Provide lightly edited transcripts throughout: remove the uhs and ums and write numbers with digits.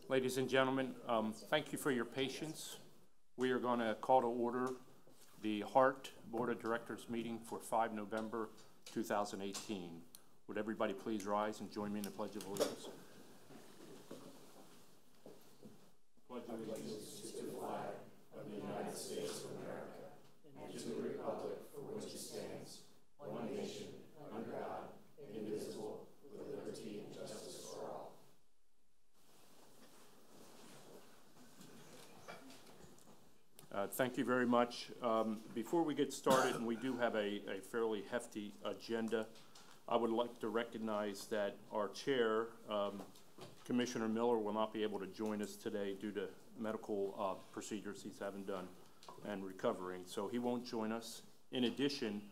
Ladies and gentlemen, thank you for your patience. We are going to call to order the HART Board of Directors meeting for 5 November 2018. Would everybody please rise and join me in the Pledge of Allegiance? Pledge allegiance to the flag of the United States of America and to the republic for which it stands, one nation, under God, indivisible, with liberty and justice for all. Thank you very much. Before we get started, and we do have a fairly hefty agenda, I would like to recognize that our chair, Commissioner Miller, will not be able to join us today due to medical procedures he's having done and recovering, so he won't join us. In addition,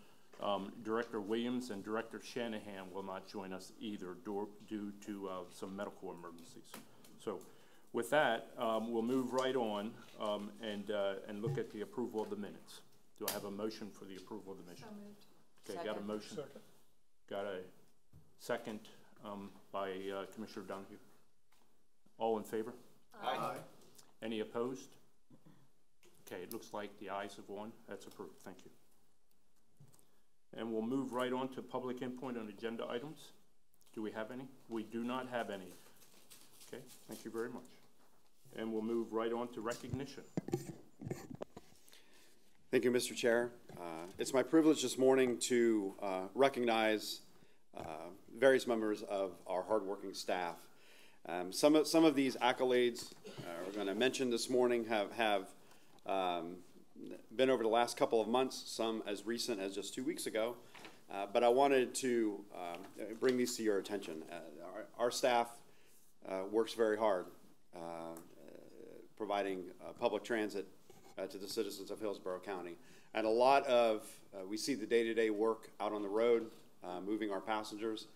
Director Williams and Director Shanahan will not join us either due to some medical emergencies. So with that, we'll move right on and look at the approval of the minutes. Do I have a motion for the approval of the minutes? So moved. Okay, second. Got a motion. Second. Got a second by Commissioner Donahue. All in favor? Aye. Aye. Any opposed? Okay, it looks like the ayes have won. That's approved. Thank you. And we'll move right on to public input on agenda items. Do we have any? We do not have any. Okay, thank you very much. And we'll move right on to recognition. Thank you, Mr. Chair. It's my privilege this morning to recognize various members of our hardworking staff. Some of these accolades we're going to mention this morning have been over the last couple of months, some as recent as just 2 weeks ago, but I wanted to bring these to your attention. Our staff works very hard providing public transit to the citizens of Hillsborough County. And a lot of, we see the day-to-day work out on the road, moving our passengers,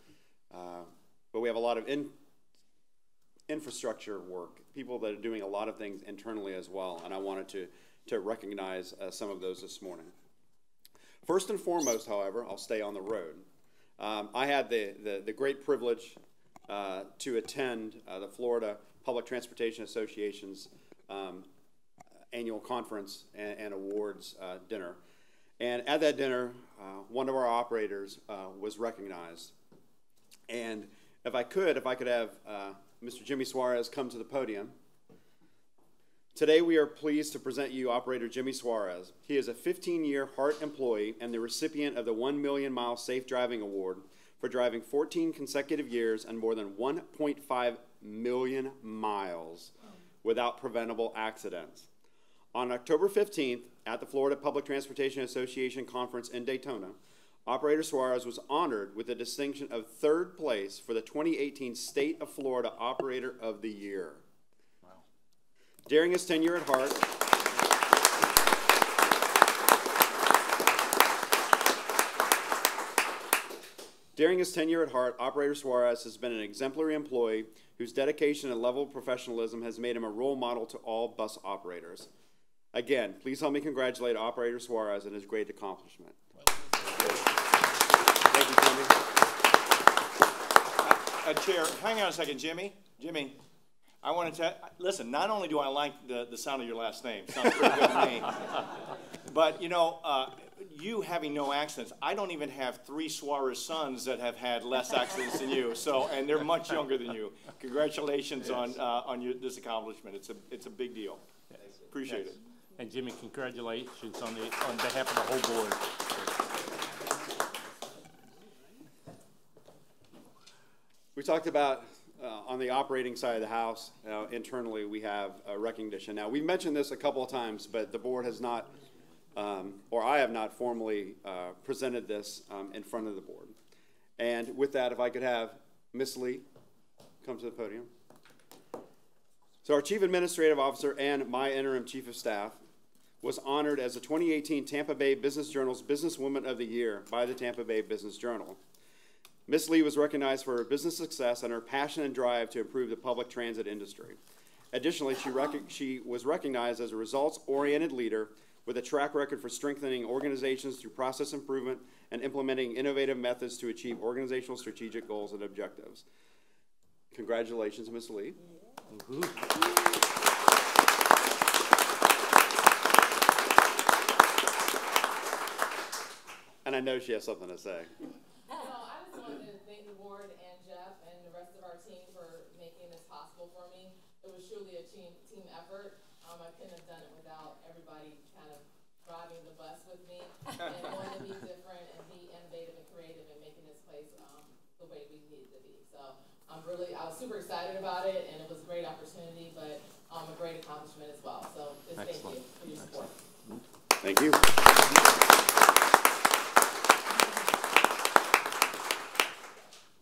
but we have a lot of infrastructure work, people that are doing a lot of things internally as well, and I wanted to recognize some of those this morning. First and foremost, however, I'll stay on the road. I had the great privilege to attend the Florida Public Transportation Association's annual conference and awards dinner. And at that dinner, one of our operators was recognized. And if I could have Mr. Jimmy Suarez come to the podium. Today we are pleased to present you Operator Jimmy Suarez. He is a 15-year HART employee and the recipient of the 1 Million Mile Safe Driving Award for driving 14 consecutive years and more than 1.5 million miles without preventable accidents. On October 15th, at the Florida Public Transportation Association Conference in Daytona, Operator Suarez was honored with the distinction of 3rd place for the 2018 State of Florida Operator of the Year. Wow. During his tenure at HART, Operator Suarez has been an exemplary employee whose dedication and level of professionalism has made him a role model to all bus operators. Again, please help me congratulate Operator Suarez on his great accomplishment. Thank you, Jimmy. Chair, hang on a second, Jimmy. Jimmy, I want to listen, not only do I like the sound of your last name, sounds pretty good to me, but you know, you having no accidents, I don't even have 3 Suarez sons that have had less accidents than you, so, and they're much younger than you. Congratulations on this accomplishment. It's a big deal. Appreciate it. And Jimmy, congratulations on behalf of the whole board. We talked about on the operating side of the house, internally we have recognition. Now, we mentioned this a couple of times, but the board has not, or I have not formally presented this in front of the board. And with that, if I could have Ms. Lee come to the podium. So our Chief Administrative Officer and my interim Chief of Staff was honored as the 2018 Tampa Bay Business Journal's Businesswoman of the Year by the Tampa Bay Business Journal. Ms. Lee was recognized for her business success and her passion and drive to improve the public transit industry. Additionally, she was recognized as a results-oriented leader with a track record for strengthening organizations through process improvement and implementing innovative methods to achieve organizational strategic goals and objectives. Congratulations, Ms. Lee. And I know she has something to say. No, I just wanted to thank the board and Jeff and the rest of our team for making this possible for me. It was truly a team effort. I couldn't have done it without everybody kind of driving the bus with me and wanting to be different and be innovative and creative and making this place the way we needed to be. So I was super excited about it, and it was a great opportunity, but a great accomplishment as well. So just thank you for your support. Thank you.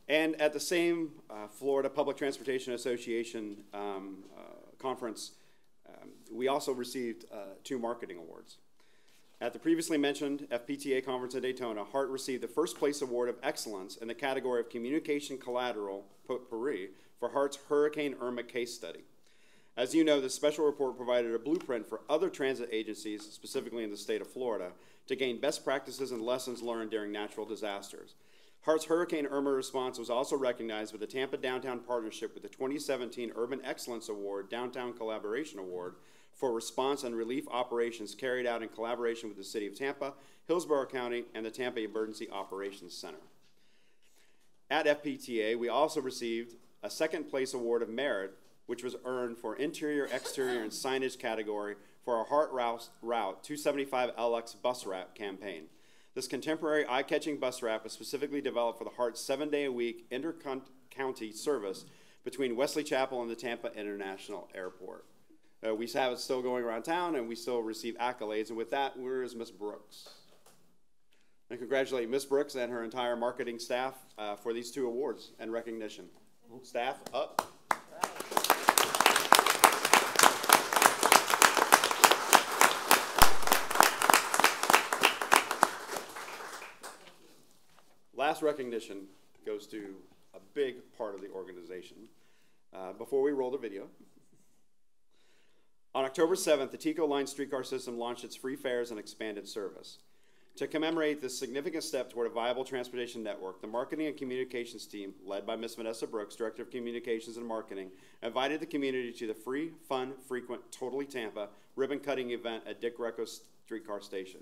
And at the same Florida Public Transportation Association conference, we also received 2 marketing awards. At the previously mentioned FPTA conference in Daytona, HART received the first place award of excellence in the category of communication collateral potpourri for HART's Hurricane Irma case study. As you know, this special report provided a blueprint for other transit agencies, specifically in the state of Florida, to gain best practices and lessons learned during natural disasters. HART's Hurricane Irma response was also recognized with the Tampa Downtown Partnership with the 2017 Urban Excellence Award, Downtown Collaboration Award, for response and relief operations carried out in collaboration with the City of Tampa, Hillsborough County, and the Tampa Emergency Operations Center. At FPTA, we also received a second place award of merit, which was earned for interior, exterior, and signage category for our HART Route 275 LX bus wrap campaign. This contemporary eye-catching bus wrap was specifically developed for the HART 7-day-a-week inter-county service between Wesley Chapel and the Tampa International Airport. We have it still going around town, and we still receive accolades. And with that, where is Ms. Brooks? And congratulate Ms. Brooks and her entire marketing staff for these 2 awards and recognition. Staff, up. Last recognition goes to a big part of the organization. Before we roll the video, on October 7th, the TECO Line streetcar system launched its free fares and expanded service. To commemorate this significant step toward a viable transportation network, the marketing and communications team, led by Ms. Vanessa Brooks, Director of Communications and Marketing, invited the community to the free, fun, frequent, Totally Tampa ribbon-cutting event at Dick Greco's streetcar station.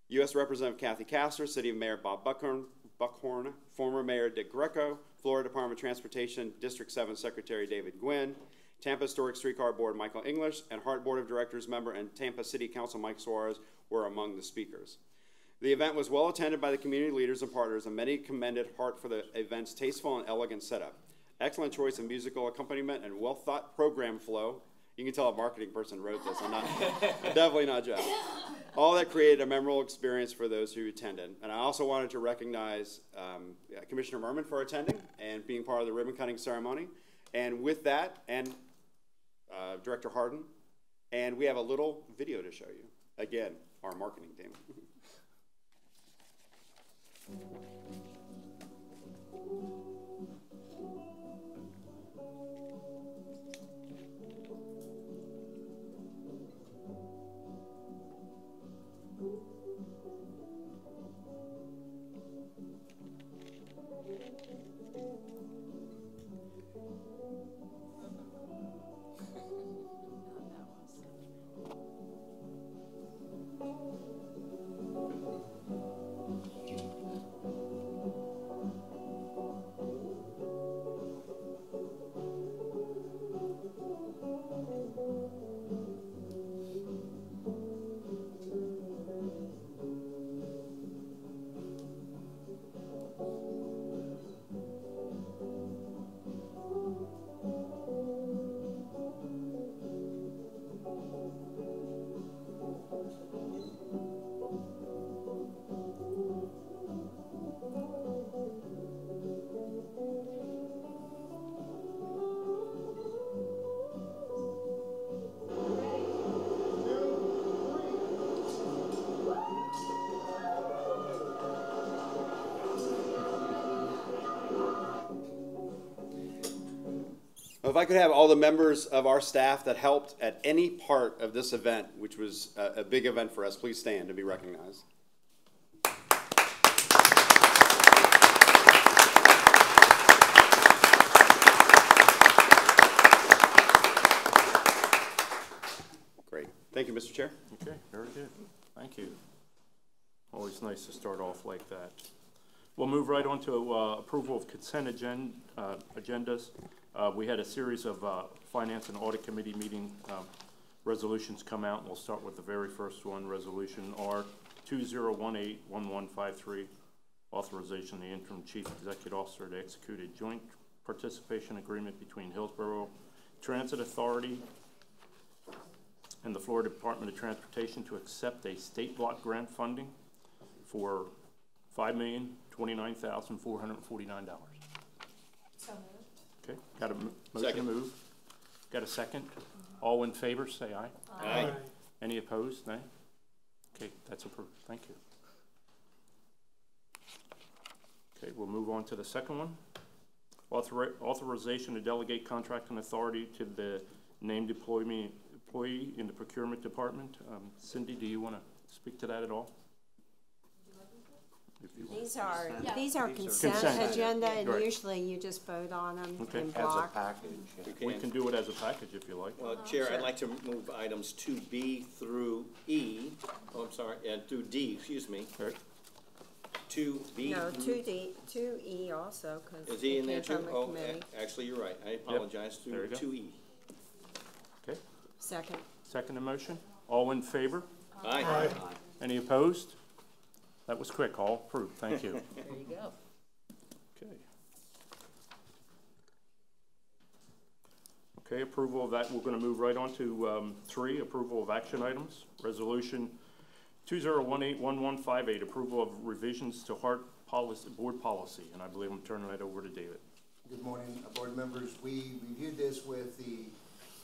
U.S. Representative Kathy Castor, City Mayor Bob Buckhorn, former Mayor Dick Greco, Florida Department of Transportation District 7 Secretary David Gwynn, Tampa Historic Streetcar Board Michael English, and HART Board of Directors member and Tampa City Council Mike Suarez were among the speakers. The event was well attended by the community leaders and partners, and many commended HART for the event's tasteful and elegant setup, excellent choice of musical accompaniment, and well-thought program flow. You can tell a marketing person wrote this. I'm definitely not Jeff. All that created a memorable experience for those who attended. And I also wanted to recognize Commissioner Merman for attending and being part of the ribbon cutting ceremony. And with that, and Director Harden, and we have a little video to show you. Again, our marketing team. If I could have all the members of our staff that helped at any part of this event, which was a big event for us, please stand to be recognized. Thank you, Mr. Chair. Okay, very good. Thank you. Always nice to start off like that. We'll move right on to approval of consent agendas. We had a series of Finance and Audit Committee meeting resolutions come out, and we'll start with the very first one, Resolution R 2018-1153, authorization of the interim chief executive officer to execute a joint participation agreement between Hillsborough Transit Authority and the Florida Department of Transportation to accept a state block grant funding for $5,029,449. So moved. Okay, got a motion to Second. move? Got a second? All in favor, say aye. Aye. Any opposed? Nay? Okay, that's approved. Thank you. Okay, we'll move on to the second one. Authorization to delegate contracting authority to the named employee in the procurement department. Cindy, do you want to speak to that at all? If you want. These are consent Consent. agenda, and Right. usually you just vote on them Okay. in As block. We can do it as a package if you like. Well, Chair, I'd like to move items 2B through E, oh, I'm sorry, through D, excuse me, Okay. 2B. No, 2E also, because Is E in there it too? came from a Oh, committee. actually, you're right, I apologize, There through you go. 2E. Okay, Second. second motion. All in favor? Aye. Any opposed? That was quick, all approved. Thank you. There you go. Okay. Okay, approval of that. We're going to move right on to 3, approval of action items. Resolution 2018-1158, approval of revisions to HART policy, board policy. And I believe I'm turning that over to David. Good morning, board members. We reviewed this with the,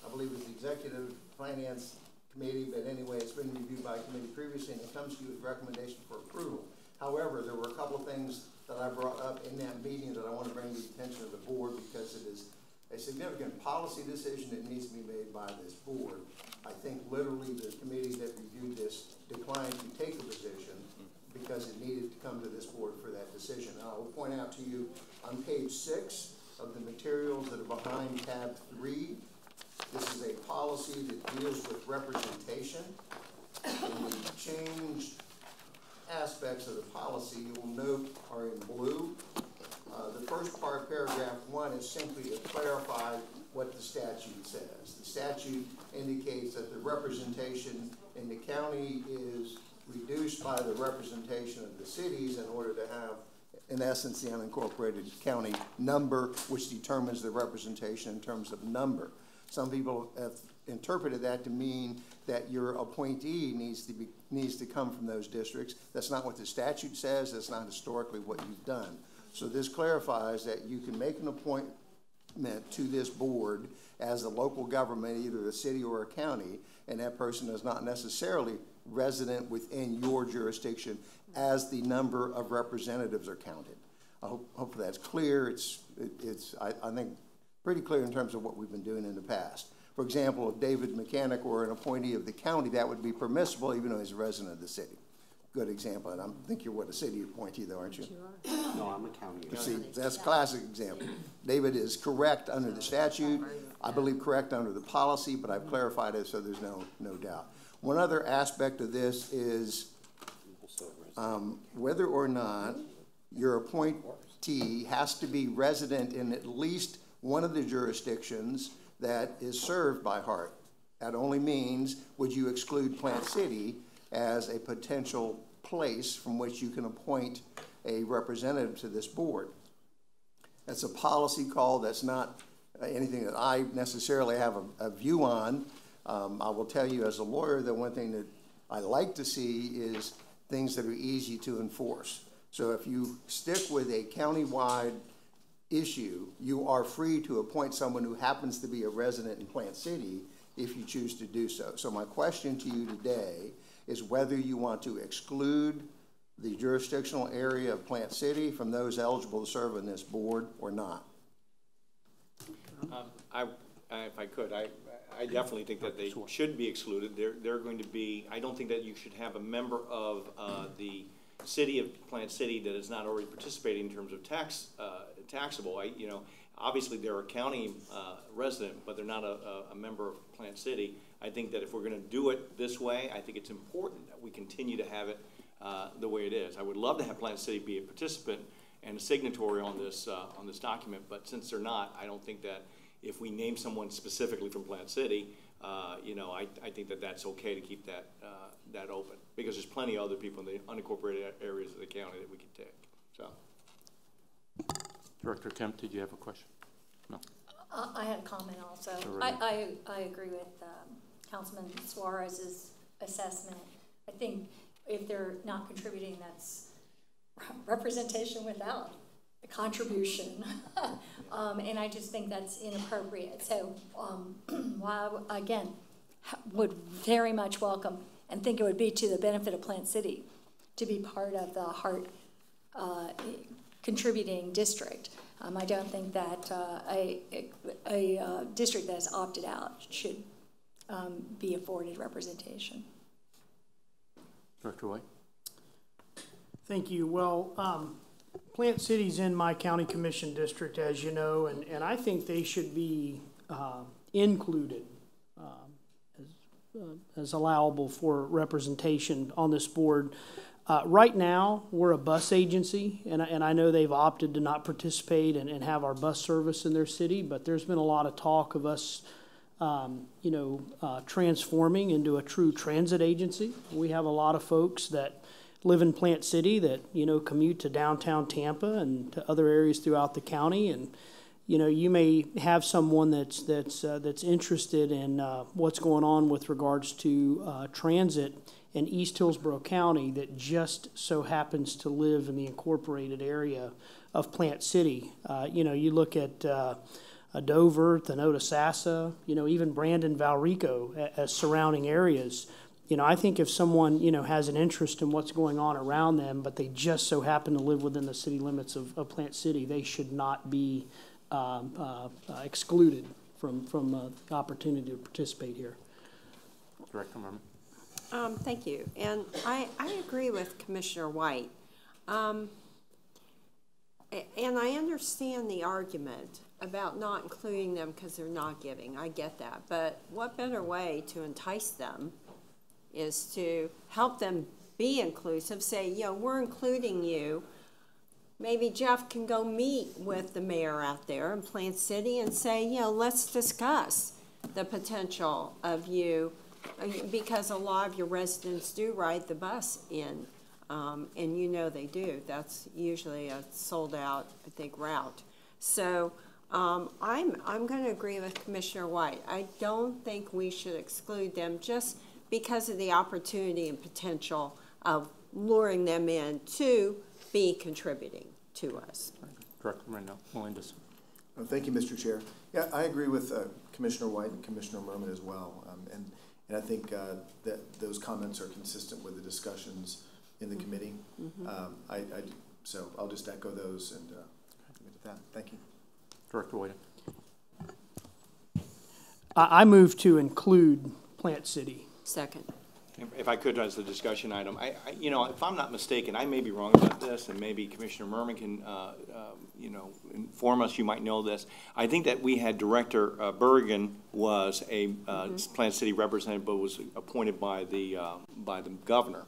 I believe it was the Executive Finance Committee, but anyway, it's been reviewed by committee previously, and it comes to you with recommendation for approval. However, there were a couple of things that I brought up in that meeting that I want to bring to the attention of the board because it is a significant policy decision that needs to be made by this board. I think literally the committee that reviewed this declined to take a position because it needed to come to this board for that decision. And I will point out to you on page 6 of the materials that are behind tab 3, this is a policy that deals with representation. And the changed aspects of the policy you will note are in blue. The first part, paragraph 1, is simply to clarify what the statute says. The statute indicates that the representation in the county is reduced by the representation of the cities in order to have, in essence, the unincorporated county number, which determines the representation in terms of number. Some people have interpreted that to mean that your appointee needs to come from those districts. That's not what the statute says. That's not historically what you've done. So this clarifies that you can make an appointment to this board as a local government, either a city or a county, and that person is not necessarily resident within your jurisdiction as the number of representatives are counted. Hopefully that's clear. I think, pretty clear in terms of what we've been doing in the past. For example, if David Mechanic were an appointee of the county, that would be permissible even though he's a resident of the city. Good example, and I think you're a city appointee though, aren't you? No, I'm a county. See, that's a classic example. David is correct under the statute, I believe correct under the policy, but I've clarified it so there's no doubt. One other aspect of this is whether or not your appointee has to be resident in at least one of the jurisdictions that is served by HART. That only means, would you exclude Plant City as a potential place from which you can appoint a representative to this board? That's a policy call. That's not anything that I necessarily have a view on. I will tell you as a lawyer that one thing that I like to see is things that are easy to enforce. So if you stick with a countywide issue, you are free to appoint someone who happens to be a resident in Plant City if you choose to do so. So my question to you today is whether you want to exclude the jurisdictional area of Plant City from those eligible to serve on this board or not. If I could, I definitely think that they should be excluded. They're going to be, I don't think that you should have a member of the city of Plant City that is not already participating in terms of taxable. obviously they're a county resident, but they're not a member of Plant City. I think that if we're going to do it this way, I think it's important that we continue to have it the way it is. I would love to have Plant City be a participant and a signatory on this document, but since they're not, I don't think that if we name someone specifically from Plant City, you know, I think that that's okay to keep that that open, because there's plenty of other people in the unincorporated areas of the county that we could take. So, Director Kemp, did you have a question? No. I had a comment also. Alright. I agree with Councilman Suarez's assessment. I think if they're not contributing, that's representation without a contribution. And I just think that's inappropriate. So while I, again, would very much welcome and think it would be to the benefit of Plant City to be part of the HART contributing district. I don't think that a district that has opted out should be afforded representation. Director White? Thank you. Well, Plant City's in my county commission district, as you know, and I think they should be included as allowable for representation on this board. Right now, we're a bus agency, and I know they've opted to not participate and have our bus service in their city, but there's been a lot of talk of us transforming into a true transit agency. We have a lot of folks that live in Plant City that, commute to downtown Tampa and to other areas throughout the county. And, you may have someone that's interested in what's going on with regards to transit in East Hillsborough County that just so happens to live in the incorporated area of Plant City. You look at Dover, Thanota-Sassa, even Brandon, Valrico as surrounding areas. I think if someone, has an interest in what's going on around them, but they just so happen to live within the city limits of Plant City, they should not be excluded from the opportunity to participate here. Director Merman? Thank you. And I agree with Commissioner White. And I understand the argument about not including them because they're not giving. I get that. But what better way to entice them is to help them be inclusive, say, we're including you. Maybe Jeff can go meet with the mayor out there in Plant City and say, let's discuss the potential of you, because a lot of your residents do ride the bus in, and they do. That's usually a sold out, I think, route. So I'm going to agree with Commissioner White. I don't think we should exclude them just because of the opportunity and potential of luring them in to be contributing to us. Director Melendez. Thank you, Mr. Chair. Yeah, I agree with Commissioner White and Commissioner Merman as well. And I think that those comments are consistent with the discussions in the committee. So I'll just echo those and leave it at that. Thank you. Director White. I move to include Plant City. Second. if I could, as a discussion item, if I'm not mistaken, I may be wrong about this, and maybe Commissioner Merman can, inform us. You might know this. I think that we had Director Bergen was a Plant City representative, but was appointed by the governor.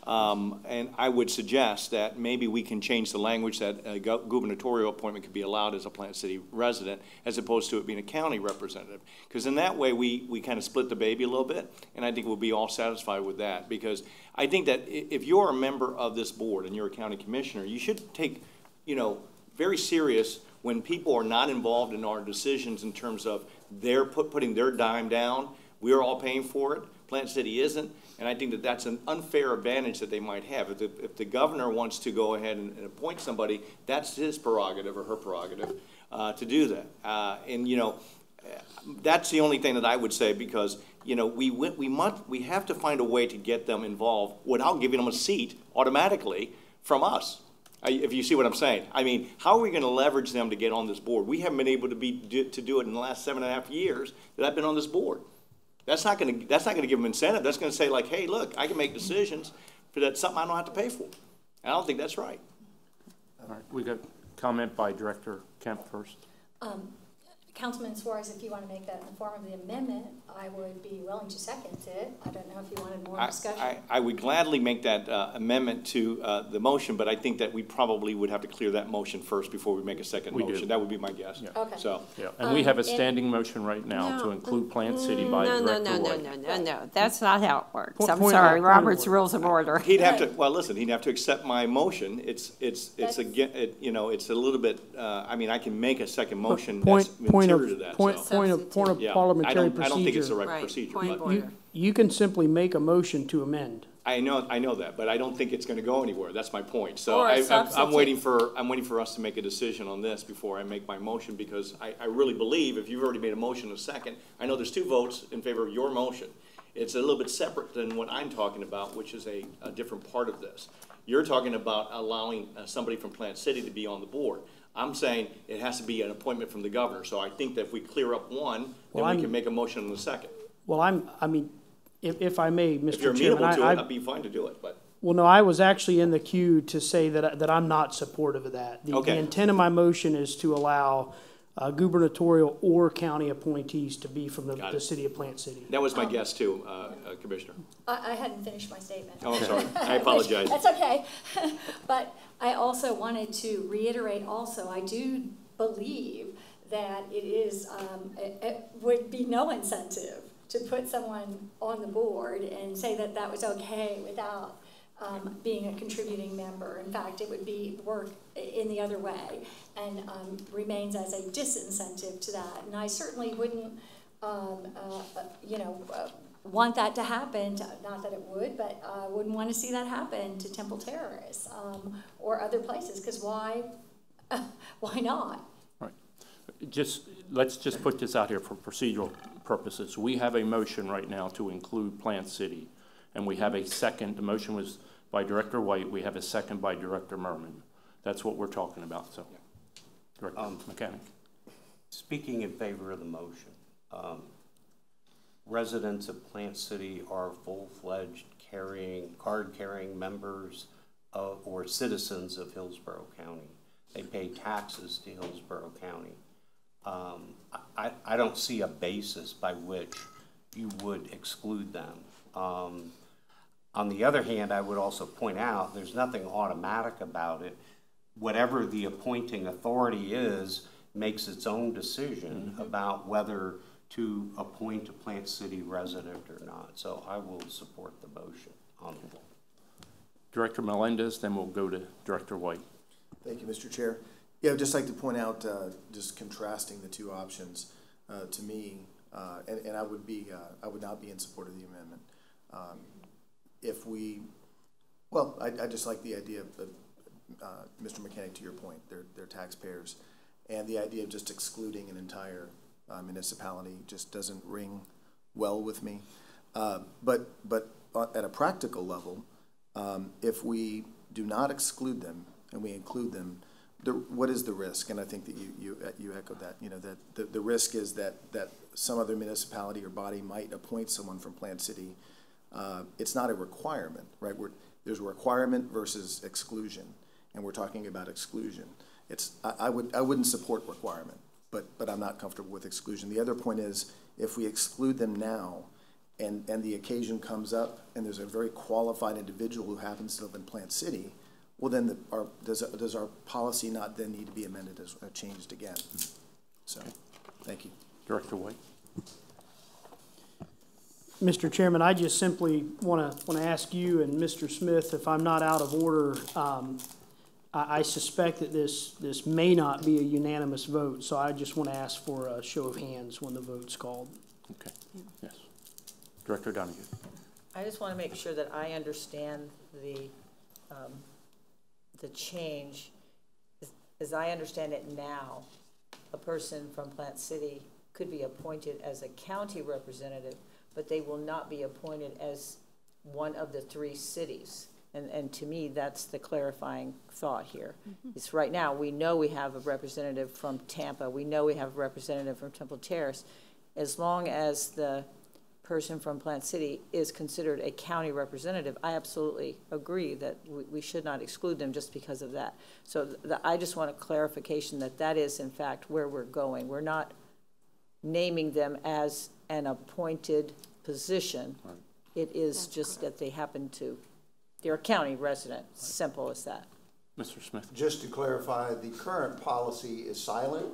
And I would suggest that maybe we can change the language that a gubernatorial appointment could be allowed as a Plant City resident, as opposed to it being a county representative. Because in that way, we kind of split the baby a little bit, and I think we'll be all satisfied with that. Because I think that if you're a member of this board and you're a county commissioner, you should take, very serious when people are not involved in our decisions in terms of their putting their dime down. We're all paying for it. Plant City isn't. And I think that that's an unfair advantage that they might have. If the governor wants to go ahead and appoint somebody, that's his prerogative or her prerogative to do that. That's the only thing that I would say, because we have to find a way to get them involved without giving them a seat automatically from us. If you see what I'm saying. I mean, how are we going to leverage them to get on this board? We haven't been able to do it in the last 7.5 years that I've been on this board. That's not going to give them incentive. That's going to say, like, hey, look, I can make decisions for that, something I don't have to pay for. And I don't think that's right. All right, we got comment by Director Kemp first. Councilman Suarez, if you want to make that in the form of the amendment, I would be willing to second it. I don't know if you wanted more discussion. I would gladly make that amendment to the motion, but I think that we probably would have to clear that motion first before we make a second We do. motion. That would be my guess. Yeah. Okay. So, Yeah, and we have a standing motion right now to include Plant City by Director White. No, that's not how it works. I'm Point sorry, of Robert's order. Rules of Order. he'd have to, well, listen, he'd have to accept my motion. It's again, you know, it's a little bit, I mean, I can make a second motion that's interior to that, so. Substitute. Point of Yeah, parliamentary I procedure. don't think it's the right Right, procedure, point of but order. You can simply make a motion to amend. I know that, but I don't think it's gonna go anywhere. That's my point. So Or a I'm substitute. waiting for us to make a decision on this before I make my motion, because I really believe if you've already made a motion a second, I know there's 2 votes in favor of your motion. It's a little bit separate than what I'm talking about, which is a different part of this. You're talking about allowing somebody from Plant City to be on the board. I'm saying it has to be an appointment from the governor. So I think that if we clear up one, then we can make a motion on the second. Well, I mean, if I may, Mr. If you're Chairman, amenable to it, I, I'd be fine to do it, but. well, no, I was actually in the queue to say that I'm not supportive of that. The Okay. intent of my motion is to allow gubernatorial or county appointees to be from Got the it. city of Plant City. That was my guess too, Commissioner. I hadn't finished my statement. Oh, I'm sorry. I apologize. That's okay. But I also wanted to reiterate also, I do believe that it is, it would be no incentive to put someone on the board and say that that was okay without being a contributing member. In fact, it would be work in the other way and remains as a disincentive to that. And I certainly wouldn't, want that to happen, not that it would, but I wouldn't want to see that happen to Temple Terrace or other places, because why not? Right. Let's just put this out here for procedural purposes. We have a motion right now to include Plant City, and we have a second. The motion was by Director White. We have a second by Director Merman. That's what we're talking about, so. Director Mechanic. Speaking in favor of the motion, residents of Plant City are full-fledged card-carrying members of, or citizens of Hillsborough County. They pay taxes to Hillsborough County. I don't see a basis by which you would exclude them. On the other hand, I would also point out there's nothing automatic about it. Whatever the appointing authority is makes its own decision about whether to appoint a Plant City resident or not. So I will support the motion on the floor. Director Melendez, then we'll go to Director White. Thank you, Mr. Chair. Yeah, I'd just like to point out, just contrasting the 2 options, to me, and I would not be in support of the amendment. I just like the idea of, Mr. Mechanic, to your point, they're taxpayers, and the idea of just excluding an entire municipality just doesn't ring well with me. But at a practical level, if we do not exclude them and we include them, what is the risk? And I think that you echoed that. You know, that the risk is that some other municipality or body might appoint someone from Plant City. It's not a requirement, right? There's a requirement versus exclusion, and we're talking about exclusion. I wouldn't support requirement, but I'm not comfortable with exclusion. The other point is, if we exclude them now, and the occasion comes up, and there's a very qualified individual who happens to live in Plant City, well, then does our policy not then need to be amended or changed again? So, thank you. Director White. Mr. Chairman, I just simply want to ask you and Mr. Smith, if I'm not out of order, I suspect that this may not be a unanimous vote, so I just want to ask for a show of hands when the vote's called. Okay. Yes. Director Donahue. I just want to make sure that I understand the change. As I understand it now, a person from Plant City could be appointed as a county representative, but they will not be appointed as one of the 3 cities. And to me, that's the clarifying thought here. It's right now, we know we have a representative from Tampa. We know we have a representative from Temple Terrace. As long as the person from Plant City is considered a county representative, I absolutely agree that we should not exclude them just because of that. So I just want a clarification that that is in fact where we're going. We're not naming them as an appointed position. Right. It is That's just correct. That they happen to, they're a county resident, right. Simple as that. Mr. Smith. Just to clarify, the current policy is silent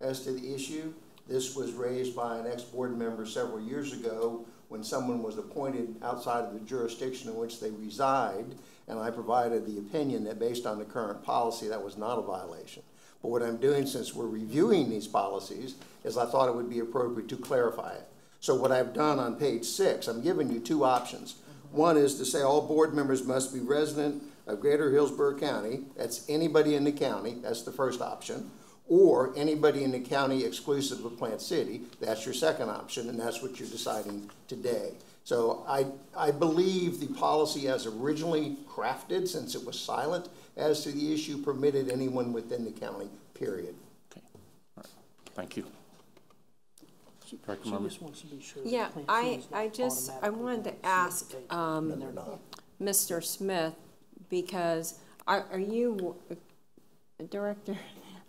as to the issue. This was raised by an ex-board member several years ago when someone was appointed outside of the jurisdiction in which they reside, and I provided the opinion that based on the current policy, that was not a violation. But what I'm doing, since we're reviewing these policies, is I thought it would be appropriate to clarify it. So what I've done on page 6, I'm giving you two options. One is to say all board members must be resident of Greater Hillsborough County. That's anybody in the county. That's the first option. Or anybody in the county exclusive of Plant City. That's your second option, and that's what you're deciding today. So I believe the policy as originally crafted, since it was silent as to the issue, permitted anyone within the county, period. Okay. All right. Thank you. She just wants to be sure. Yeah, I wanted to ask Mr. Smith, because are you Director?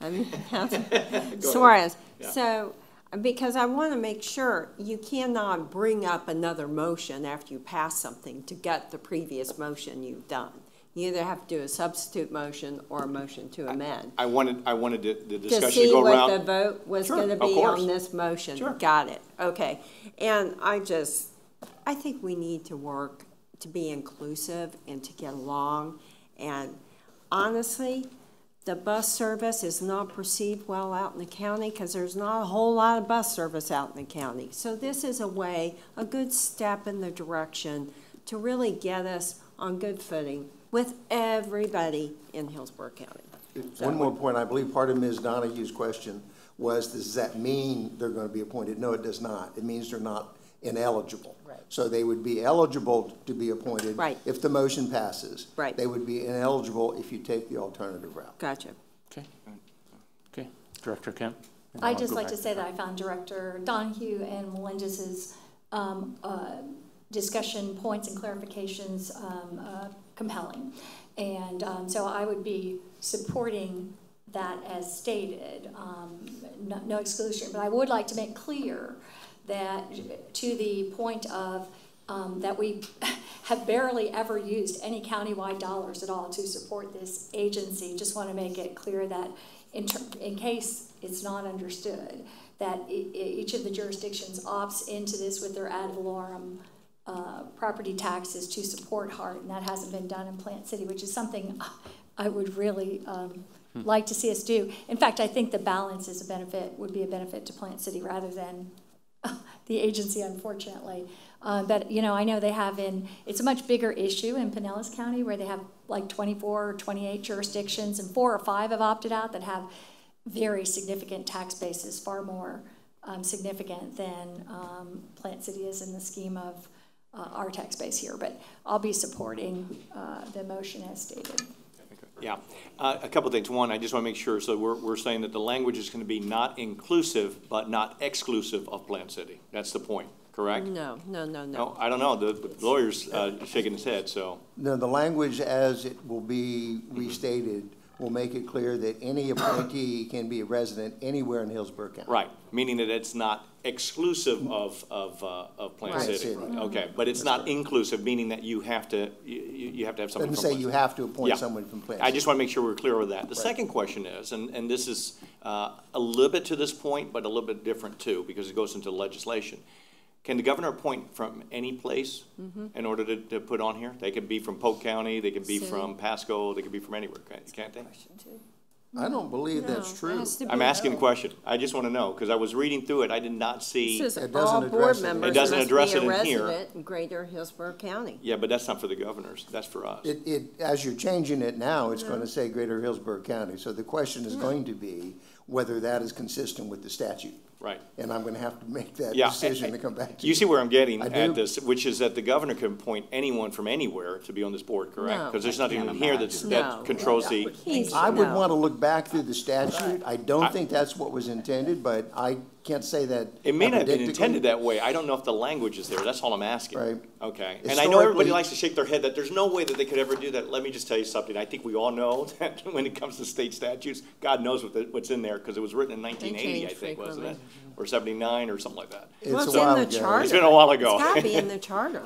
I mean, Suarez. Yeah. So, because I want to make sure you cannot bring up another motion after you pass something to gut the previous motion you've done. You either have to do a substitute motion or a motion to amend. I wanted the discussion to see to go what around. The vote was going to be on this motion. Sure. Got it. Okay. And I think we need to work to be inclusive and to get along. And honestly, the bus service is not perceived well out in the county because there's not a whole lot of bus service out in the county. So this is a good step in the direction to really get us on good footing with everybody in Hillsborough County. One more point. I believe part of Ms. Donohue's question was, does that mean they're going to be appointed? No, it does not. It means they're not ineligible. Right. So they would be eligible to be appointed if the motion passes. Right. They would be ineligible if you take the alternative route. Gotcha. Okay. Okay. Director Kemp? I'd just like to say that I found Director Donahue and Melendez's discussion points and clarifications compelling. And so I would be supporting that as stated, no exclusion. But I would like to make clear that to the point of that we have barely ever used any countywide dollars at all to support this agency. Just want to make it clear that in case it's not understood, that each of the jurisdictions opts into this with their ad valorem property taxes to support HART, and that hasn't been done in Plant City, which is something I would really like to see us do. In fact, I think the balance is would be a benefit to Plant City rather than the agency, unfortunately. But, you know, I know they have it's a much bigger issue in Pinellas County where they have like 24 or 28 jurisdictions, and 4 or 5 have opted out that have very significant tax bases, far more significant than Plant City is in the scheme of our tax base here. But I'll be supporting the motion as stated. Yeah, a couple of things. One, I just want to make sure, so we're saying that the language is going to be not inclusive but not exclusive of Plant City. That's the point, correct? No. No, I don't know. The lawyer's shaking his head, so. No, the language as it will be restated will make it clear that any appointee can be a resident anywhere in Hillsborough County. Right, meaning that it's not exclusive of Plant City. Right. Okay, but it's not inclusive, meaning that you have to have someone. Doesn't say you have to appoint someone from Plant City. I just want to make sure we're clear with that. The second question is, and this is a little bit to this point, but a little bit different too, because it goes into legislation. Can the governor appoint from any place in order to put on here? They could be from Polk County, they could be from Pasco, they could be from anywhere, can't they? I don't believe that's true. I'm asking a question. I just want to know, because I was reading through it. I did not see. It says all board members doesn't address it in here. Resident in Greater Hillsborough County. Yeah, but that's not for the governors. That's for us. As you're changing it now, it's going to say Greater Hillsborough County. So the question is going to be whether that is consistent with the statute. Right. And I'm going to have to make that decision to come back to you. You see where I'm getting at this, which is that the governor can appoint anyone from anywhere to be on this board, correct? Because there's nothing in here that controls the. I would want to look back through the statute. I don't think that's what was intended, but I can't say that. It may not have been epidictically. intended that way. I don't know if the language is there. That's all I'm asking. Right. Okay. And I know everybody Historically- likes to shake their head that there's no way that they could ever do that. Let me just tell you something. I think we all know that when it comes to state statutes, God knows what's in there, because it was written in 1980, I change think, wasn't it? frequently. Or 79 or something like that. Well, It's it's a while in the ago. charter. It's been a while ago. It's gotta be in the charter.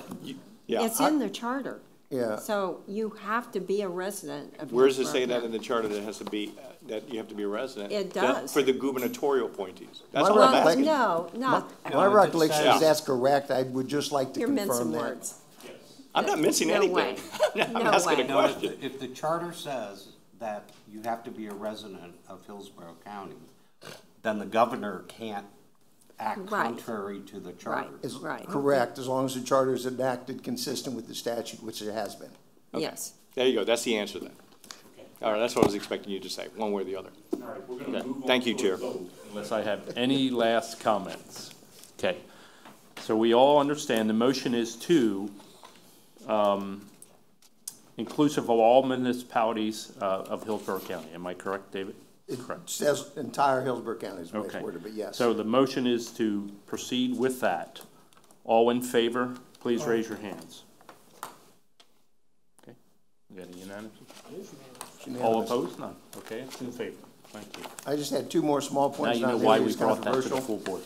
Yeah. It's in the charter. Yeah. So you have to be a resident of. Where does it Hillsborough say that County. in the charter that has to be, that you have to be a resident? It That- does. For the gubernatorial appointees. That's My all I'm Well, asking. no, not, My recollection Yeah. is that's correct. I would just like to you're confirm mincing that. words. I'm not missing No anything. way. I'm No asking way. a No, if question. the, if the charter says that you have to be a resident of Hillsborough County, then the governor can't act Right. contrary to the charter. Is Right. correct, as long as the charter is enacted consistent with the statute, which it has been. Yes. There you go. That's the answer then. All right, that's what I was expecting you to say, one way or the other. All right, we're gonna Okay. move on Thank you, to a Chair. vote, unless I have any last comments. Okay, so we all understand the motion is to, inclusive of all municipalities, of Hillsborough County. Am I correct, David? It Correct. says entire Hillsborough County is the way it's Okay. worded, but yes. So the motion is to proceed with that. All in favor, please raise your hands. Okay, you got a unanimous? All Unanimous. opposed? None. Okay, it's in favor. Thank you. I just had two more small Now points, you know not why nearly we as brought that to the controversial. full board.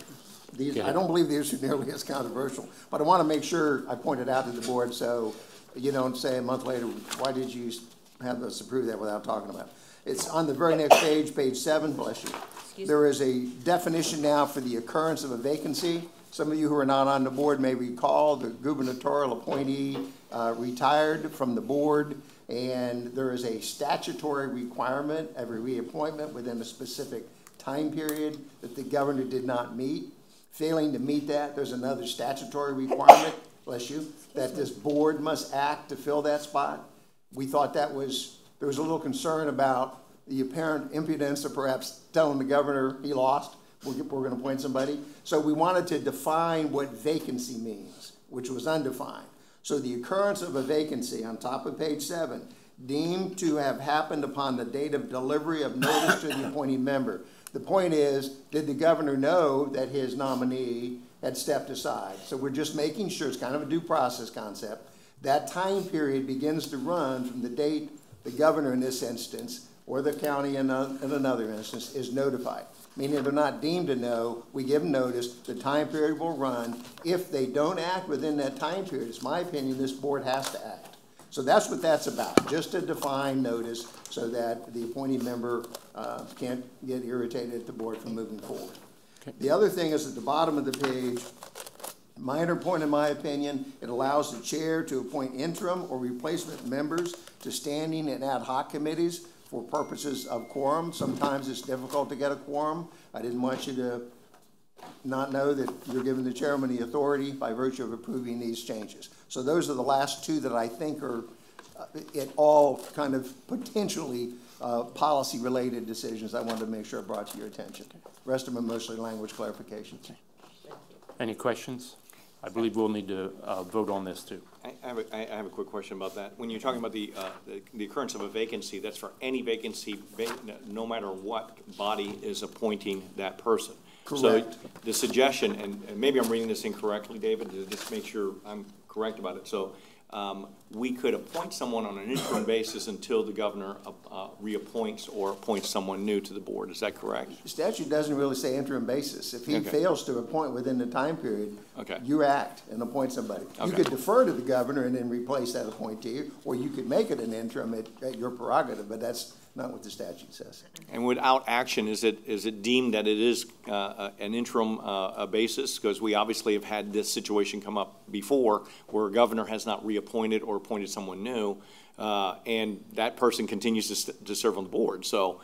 These, Go I ahead. don't believe these are nearly as controversial, but I want to make sure I point it out to the board, so you don't say a month later, why did you have us approve that without talking about it? It's on the very next page, page 7, bless you. There is a definition now for the occurrence of a vacancy. Some of you who are not on the board may recall the gubernatorial appointee retired from the board, and there is a statutory requirement of a reappointment within a specific time period that the governor did not meet. Failing to meet that, there's another statutory requirement, bless you, that this board must act to fill that spot. We thought there was a little concern about the apparent impudence of perhaps telling the governor he lost, we're going to appoint somebody. So we wanted to define what vacancy means, which was undefined. So the occurrence of a vacancy on top of page 7, deemed to have happened upon the date of delivery of notice to the appointing member. The point is, did the governor know that his nominee had stepped aside? So we're just making sure, it's kind of a due process concept. That time period begins to run from the date the governor in this instance, or the county in another instance, is notified. Meaning they're not deemed to know, we give them notice, the time period will run. If they don't act within that time period, it's my opinion, this board has to act. So that's what that's about, just to define notice so that the appointing member can't get irritated at the board from moving forward. Okay. The other thing is at the bottom of the page, minor point in my opinion, it allows the chair to appoint interim or replacement members to standing and ad hoc committees for purposes of quorum. Sometimes it's difficult to get a quorum. I didn't want you to not know that you're giving the chairman the authority by virtue of approving these changes. So those are the last two that I think are at all kind of potentially policy-related decisions I wanted to make sure I brought to your attention. The rest of them are mostly language clarifications. Any questions? I believe we'll need to vote on this too. I have a quick question about that. When you're talking about the occurrence of a vacancy, that's for any vacancy, no matter what body is appointing that person. Correct. So the suggestion, and maybe I'm reading this incorrectly, David, to just make sure I'm correct about it. So we could appoint someone on an interim basis until the governor reappoints or appoints someone new to the board. Is that correct? The statute doesn't really say interim basis. If he Okay. fails to appoint within the time period, Okay. you act and appoint somebody. You Okay. could defer to the governor and then replace that appointee, or you could make it an interim at your prerogative, but that's not what the statute says. And without action, is it deemed that it is an interim basis? Because we obviously have had this situation come up before where a governor has not reappointed or appointed someone new, and that person continues to serve on the board. So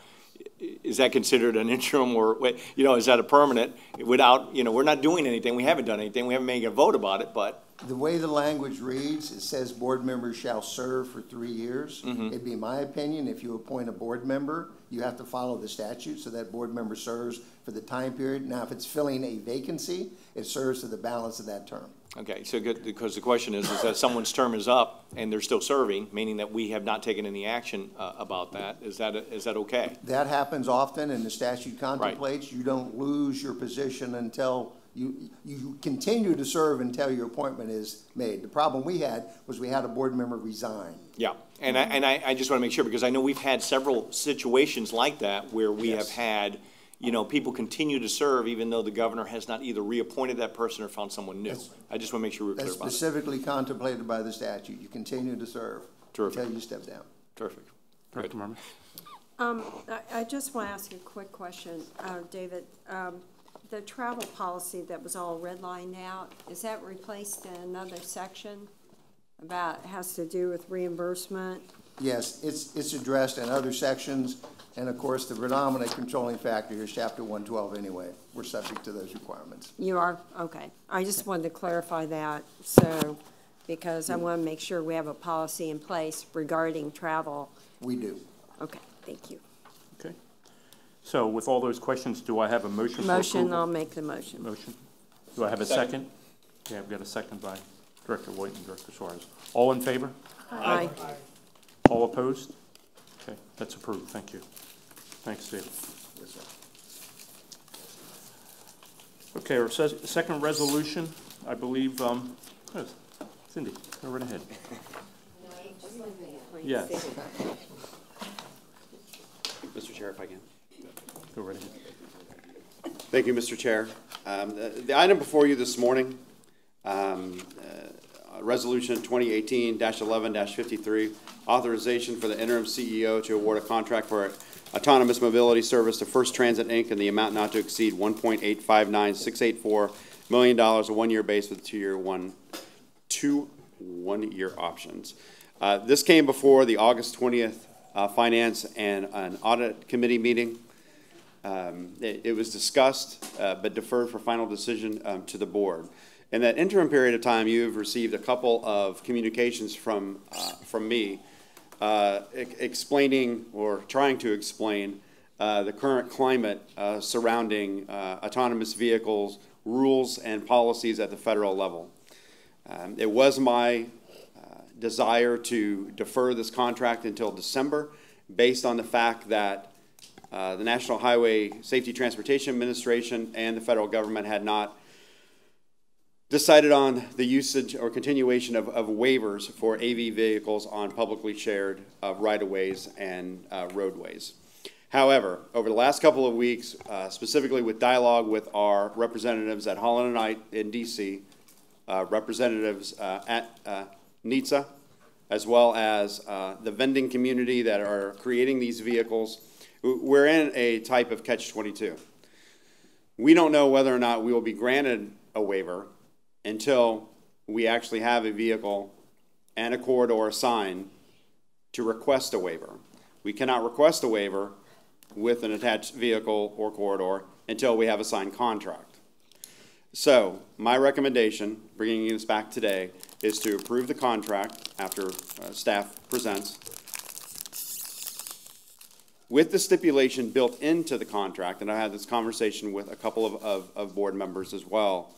is that considered an interim, or, is that a permanent without, we're not doing anything, we haven't done anything, we haven't made a vote about it, but. The way the language reads, it says board members shall serve for 3 years. Mm-hmm. It'd be my opinion, if you appoint a board member, you have to follow the statute, so that board member serves for the time period. Now, if it's filling a vacancy, it serves to the balance of that term. Okay, so good, because the question is that someone's term is up and they're still serving, meaning that we have not taken any action about that. Is that okay? That happens often, and the statute contemplates you don't lose your position until you continue to serve until your appointment is made. The problem we had was we had a board member resign. Yeah, and I just want to make sure, because I know we've had several situations like that where we have had, you know, people continue to serve even though the governor has not either reappointed that person or found someone new. I just want to make sure we're clear about it. That's specifically contemplated by the statute. You continue to serve until you step down. Terrific. Director Merman? I just want to ask you a quick question, David. The travel policy that was all redlined out, is that replaced in another section about, it has to do with reimbursement? Yes, it's addressed in other sections, and of course, the predominant controlling factor is Chapter 112 anyway. We're subject to those requirements. You are? Okay. I just wanted to clarify that, so, because I want to make sure we have a policy in place regarding travel. We do. Okay, thank you. Okay. So with all those questions, do I have a motion for approval? Motion, I'll make the motion. Motion. Do I have a second? Okay, I've got a second by Director White and Director Suarez. All in favor? Aye. All opposed? Okay, that's approved. Thank you. Thanks, David. Yes, sir. Okay, our second resolution, I believe, Cindy, go right ahead. Yes. Mr. Chair, if I can. Go right ahead. Thank you, Mr. Chair. The item before you this morning, Resolution 2018-11-53, authorization for the interim CEO to award a contract for autonomous mobility service to First Transit, Inc. in the amount not to exceed $1.859684 million, a one-year base with two one-year options. This came before the August 20th Finance and an Audit Committee meeting. It was discussed but deferred for final decision to the board. In that interim period of time, you've received a couple of communications from me explaining or trying to explain the current climate surrounding autonomous vehicles, rules and policies at the federal level. It was my desire to defer this contract until December based on the fact that the National Highway Safety Transportation Administration and the federal government had not decided on the usage or continuation of waivers for AV vehicles on publicly shared right-of-ways and roadways. However, over the last couple of weeks, specifically with dialogue with our representatives at Holland and Knight in DC, representatives at NHTSA, as well as the vending community that are creating these vehicles, we're in a type of catch-22. We don't know whether or not we will be granted a waiver until we actually have a vehicle and a corridor assigned to request a waiver. We cannot request a waiver with an attached vehicle or corridor until we have a signed contract. So my recommendation, bringing this back today, is to approve the contract after staff presents, with the stipulation built into the contract, and I had this conversation with a couple of board members as well,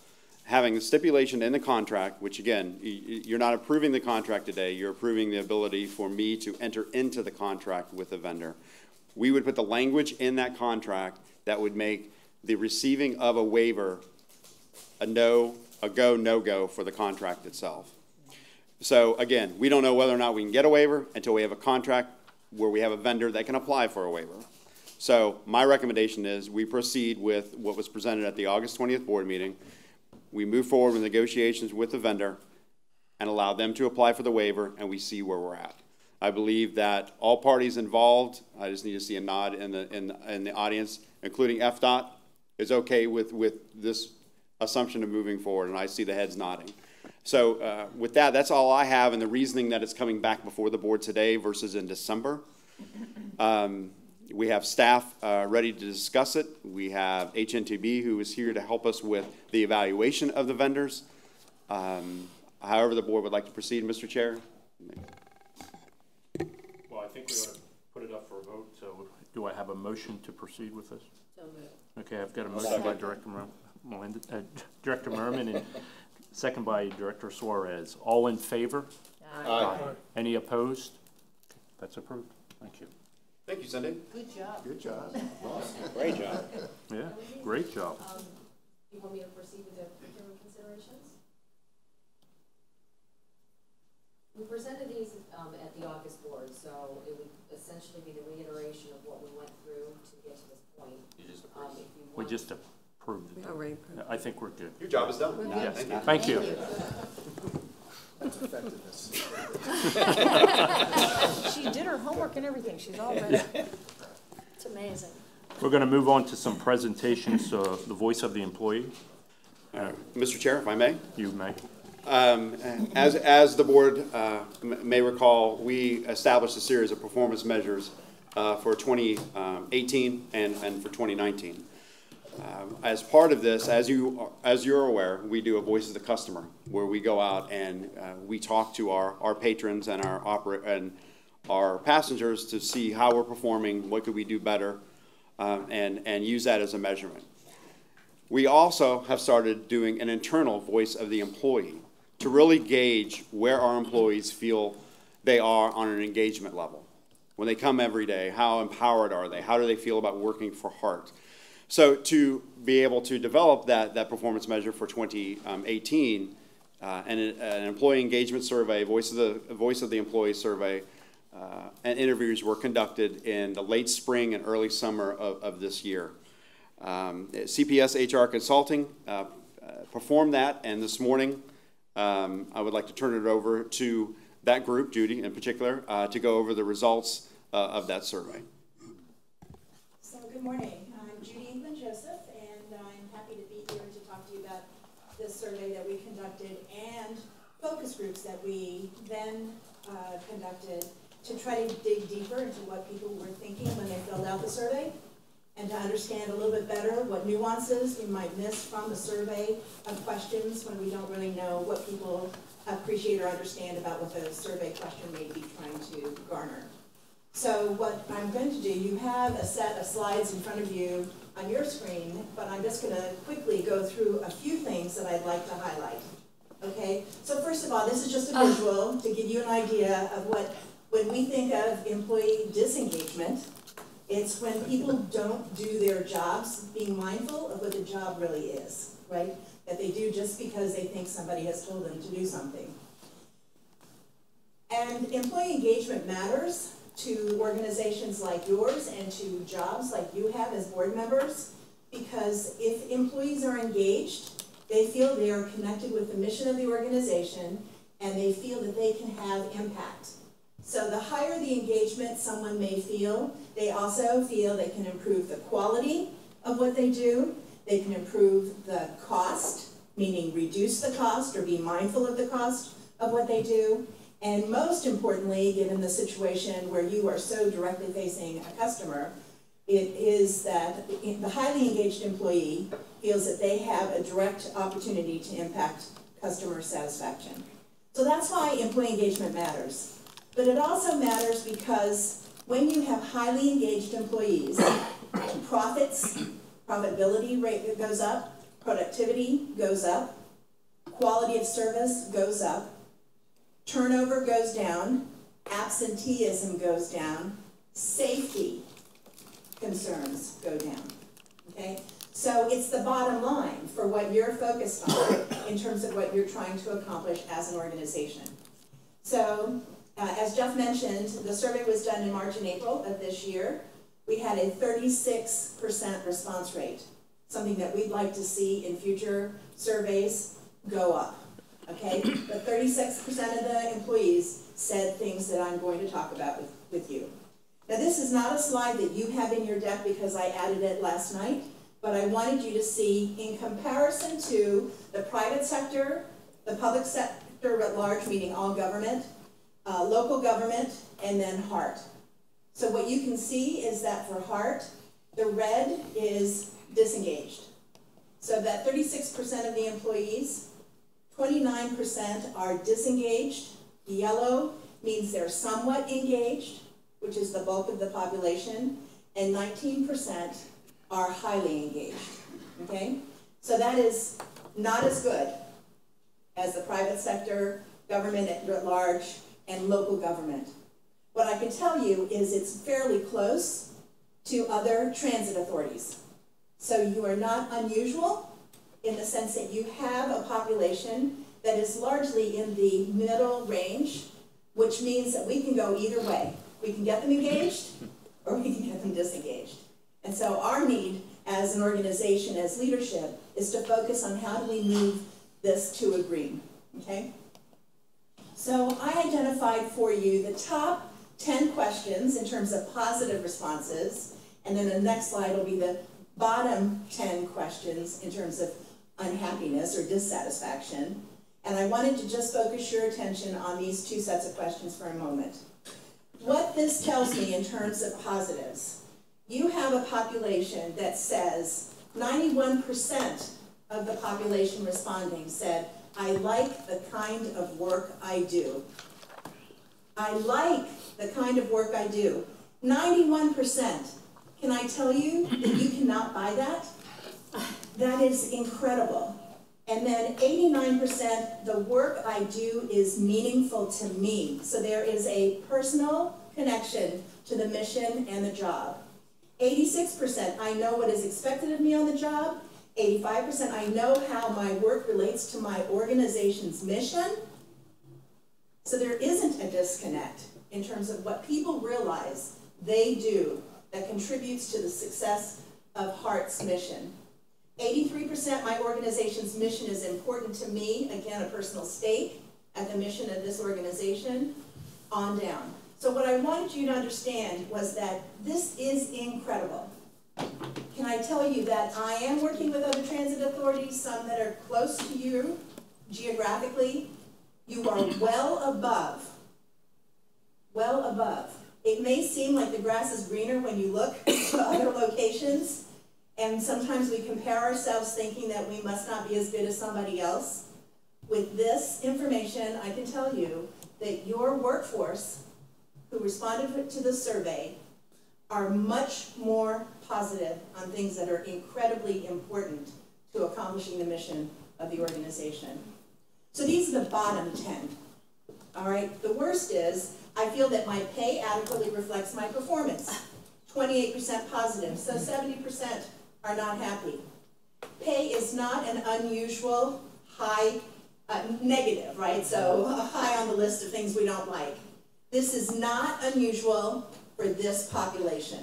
having the stipulation in the contract, which again, you're not approving the contract today, you're approving the ability for me to enter into the contract with the vendor. We would put the language in that contract that would make the receiving of a waiver a go, no-go for the contract itself. So again, we don't know whether or not we can get a waiver until we have a contract where we have a vendor that can apply for a waiver. So my recommendation is we proceed with what was presented at the August 20th board meeting. We move forward with negotiations with the vendor and allow them to apply for the waiver, and we see where we're at. I believe that all parties involved, I just need to see a nod in the audience, including FDOT, is okay with this assumption of moving forward, and I see the heads nodding. So with that, that's all I have, and the reasoning that it's coming back before the board today versus in December. We have staff ready to discuss it. We have HNTB who is here to help us with the evaluation of the vendors. However the board would like to proceed, Mr. Chair. Well, I think we ought to put it up for a vote, so do I have a motion to proceed with this? So moved. Okay, I've got a motion by Director Director Merman, and second by Director Suarez. All in favor? Aye. Any opposed? That's approved. Thank you. Thank you, Cindy. Good job. Good job. Great job. Yeah, great job. You want me to proceed with the procurement considerations? We presented these at the August board, so it would essentially be the reiteration of what we went through to get to this point. We just approved it. Already I think we're good. Your job is done. Yes, Thank you. thank you. That's effectiveness. She did her homework and everything, she's all ready. It's amazing. We're going to move on to some presentations, the voice of the employee. Mr. Chair, if I may. You may. As the board may recall, we established a series of performance measures for 2018 and for 2019. As part of this, as you're aware, we do a Voice of the Customer, where we go out and we talk to our patrons and our passengers to see how we're performing, what could we do better, and use that as a measurement. We also have started doing an internal Voice of the Employee to really gauge where our employees feel they are on an engagement level. When they come every day, how empowered are they? How do they feel about working for HART? So to be able to develop that performance measure for 2018, an employee engagement survey, voice of the employee survey, and interviews were conducted in the late spring and early summer of this year. CPS HR Consulting performed that, and this morning I would like to turn it over to that group, Judy in particular, to go over the results of that survey. So good morning. I'm Judy England-Joseph, and I'm happy to be here to talk to you about this survey that we conducted and focus groups that we then conducted to try to dig deeper into what people were thinking when they filled out the survey, and to understand a little bit better what nuances we might miss from the survey of questions when we don't really know what people appreciate or understand about what the survey question may be trying to garner. So what I'm going to do, you have a set of slides in front of you on your screen, but I'm just going to quickly go through a few things that I'd like to highlight. Okay, so first of all, this is just a visual to give you an idea of what, when we think of employee disengagement, it's when people don't do their jobs, being mindful of what the job really is, right? That they do just because they think somebody has told them to do something. And employee engagement matters to organizations like yours and to jobs like you have as board members, because if employees are engaged, they feel they are connected with the mission of the organization and they feel that they can have impact. So the higher the engagement someone may feel, they also feel they can improve the quality of what they do, they can improve the cost, meaning reduce the cost or be mindful of the cost of what they do, and most importantly, given the situation where you are so directly facing a customer, it is that the highly engaged employee feels that they have a direct opportunity to impact customer satisfaction. So that's why employee engagement matters. But it also matters because when you have highly engaged employees, profitability rate goes up, productivity goes up, quality of service goes up, turnover goes down, absenteeism goes down, safety concerns go down, okay? So it's the bottom line for what you're focused on in terms of what you're trying to accomplish as an organization. So, as Jeff mentioned, the survey was done in March and April of this year. We had a 36% response rate, something that we'd like to see in future surveys go up, okay? But 36% of the employees said things that I'm going to talk about with you. Now, this is not a slide that you have in your deck because I added it last night, but I wanted you to see, in comparison to the private sector, the public sector at large, meaning all government, local government, and then HART. So what you can see is that for HART, the red is disengaged. So that 36% of the employees, 29% are disengaged. The yellow means they're somewhat engaged, which is the bulk of the population, and 19% are highly engaged, okay? So that is not as good as the private sector, government at large, and local government. What I can tell you is it's fairly close to other transit authorities. So you are not unusual in the sense that you have a population that is largely in the middle range, which means that we can go either way. We can get them engaged or we can get them disengaged. And so our need as an organization, as leadership, is to focus on how do we move this to a green, okay? So I identified for you the top 10 questions in terms of positive responses, and then the next slide will be the bottom 10 questions in terms of unhappiness or dissatisfaction. And I wanted to just focus your attention on these two sets of questions for a moment. What this tells me in terms of positives, you have a population that says 91% of the population responding said, I like the kind of work I do. I like the kind of work I do. 91%. Can I tell you that you cannot buy that? That is incredible. And then 89%, the work I do is meaningful to me. So there is a personal connection to the mission and the job. 86%, I know what is expected of me on the job. 85%, I know how my work relates to my organization's mission. So there isn't a disconnect in terms of what people realize they do that contributes to the success of HART's mission. 83%, my organization's mission is important to me, again, a personal stake at the mission of this organization, on down. So what I wanted you to understand was that this is incredible. Can I tell you that I am working with other transit authorities, some that are close to you geographically. You are well above. It may seem like the grass is greener when you look to other locations, and sometimes we compare ourselves thinking that we must not be as good as somebody else. With this information, I can tell you that your workforce who responded to the survey are much more positive on things that are incredibly important to accomplishing the mission of the organization. So these are the bottom 10. All right, the worst is I feel that my pay adequately reflects my performance. 28% positive, so 70% are not happy. Pay is not an unusual high, negative, right? So high on the list of things we don't like. This is not unusual for this population.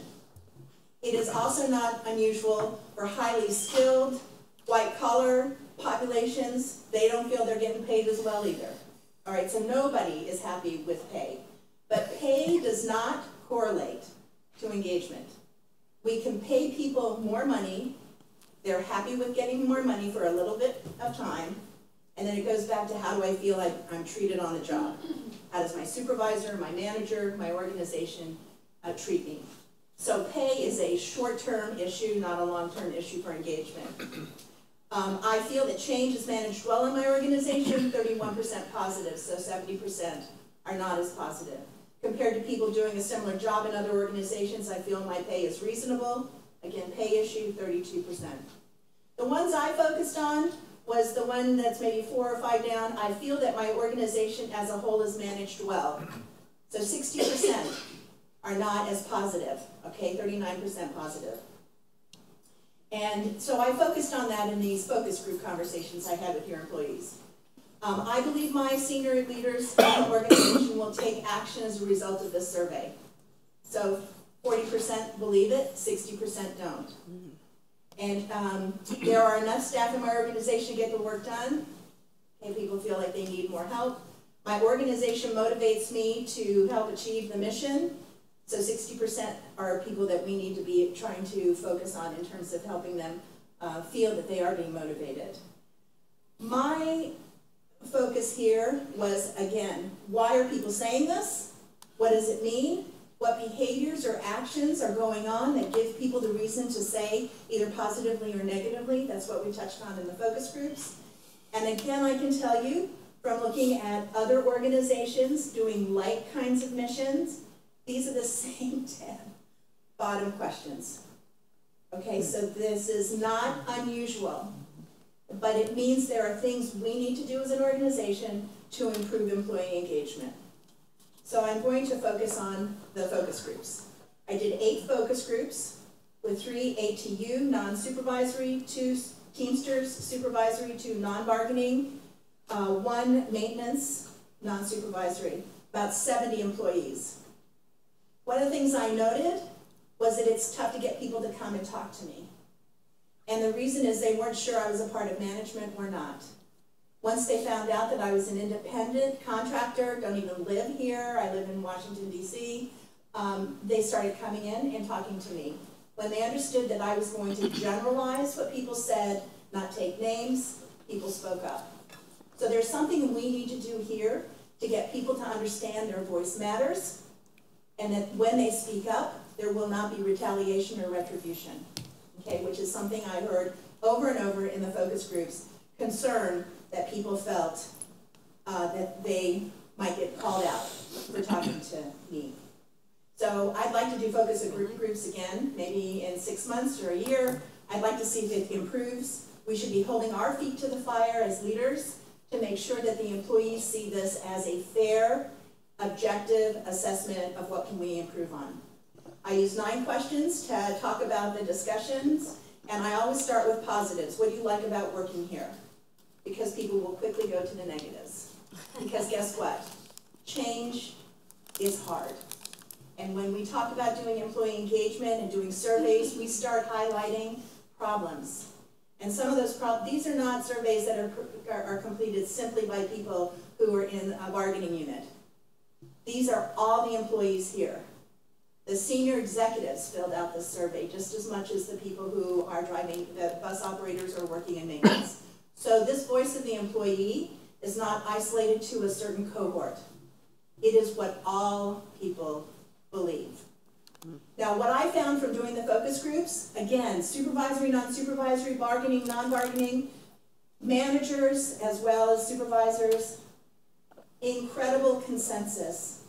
It is also not unusual for highly skilled, white-collar populations. They don't feel they're getting paid as well either. All right, so nobody is happy with pay. But pay does not correlate to engagement. We can pay people more money. They're happy with getting more money for a little bit of time. And then it goes back to how do I feel like I'm treated on the job? How does my supervisor, my manager, my organization treat me? So pay is a short-term issue, not a long-term issue for engagement. I feel that change is managed well in my organization, 31% positive, so 70% are not as positive. Compared to people doing a similar job in other organizations, I feel my pay is reasonable. Again, pay issue, 32%. The ones I focused on was the one that's maybe 4 or 5 down. I feel that my organization as a whole is managed well. So 60% are not as positive, okay, 39% positive. And so I focused on that in these focus group conversations I had with your employees. I believe my senior leaders in the organization will take action as a result of this survey. So 40% believe it, 60% don't. And there are enough staff in my organization to get the work done, and people feel like they need more help. My organization motivates me to help achieve the mission. So 60% are people that we need to be trying to focus on in terms of helping them feel that they are being motivated. My focus here was, again, why are people saying this? What does it mean? What behaviors or actions are going on that give people the reason to say either positively or negatively? That's what we touched on in the focus groups. And again, I can tell you from looking at other organizations doing like kinds of missions, these are the same 10 bottom questions. Okay, so this is not unusual. but it means there are things we need to do as an organization to improve employee engagement. So I'm going to focus on the focus groups. I did 8 focus groups with 3 ATU, non-supervisory, 2 Teamsters, supervisory, 2 non-bargaining, 1 maintenance, non-supervisory, about 70 employees. One of the things I noted was that it's tough to get people to come and talk to me. And the reason is they weren't sure I was a part of management or not. Once they found out that I was an independent contractor, don't even live here, I live in Washington, D.C., they started coming in and talking to me. When they understood that I was going to generalize what people said, not take names, people spoke up. So there's something we need to do here to get people to understand their voice matters, and that when they speak up, there will not be retaliation or retribution, okay, which is something I heard over and over in the focus groups, concern that people felt that they might get called out for talking to me. So I'd like to do focus groups again, maybe in 6 months or a year. I'd like to see if it improves. We should be holding our feet to the fire as leaders to make sure that the employees see this as a fair, objective assessment of what can we improve on. I use 9 questions to talk about the discussions, and I always start with positives. What do you like about working here? Because people will quickly go to the negatives. Because guess what? Change is hard. And when we talk about doing employee engagement and doing surveys, we start highlighting problems. And some of those problems, these are not surveys that are completed simply by people who are in a bargaining unit. These are all the employees here. The senior executives filled out this survey just as much as the people who are driving, the bus operators or working in maintenance. So this voice of the employee is not isolated to a certain cohort. It is what all people believe. Now, what I found from doing the focus groups, again, supervisory, non-supervisory, bargaining, non-bargaining, managers as well as supervisors, incredible consensus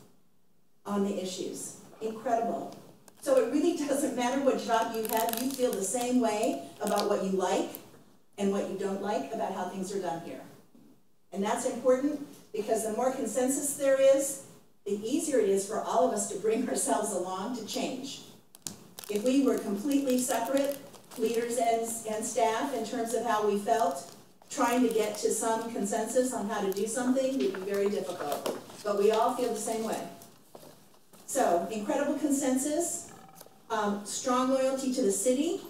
on the issues. Incredible. So it really doesn't matter what job you have, you feel the same way about what you like and what you don't like about how things are done here. And that's important because the more consensus there is, the easier it is for all of us to bring ourselves along to change. If we were completely separate, leaders and staff, in terms of how we felt, trying to get to some consensus on how to do something would be very difficult. But we all feel the same way. So, incredible consensus, strong loyalty to the city,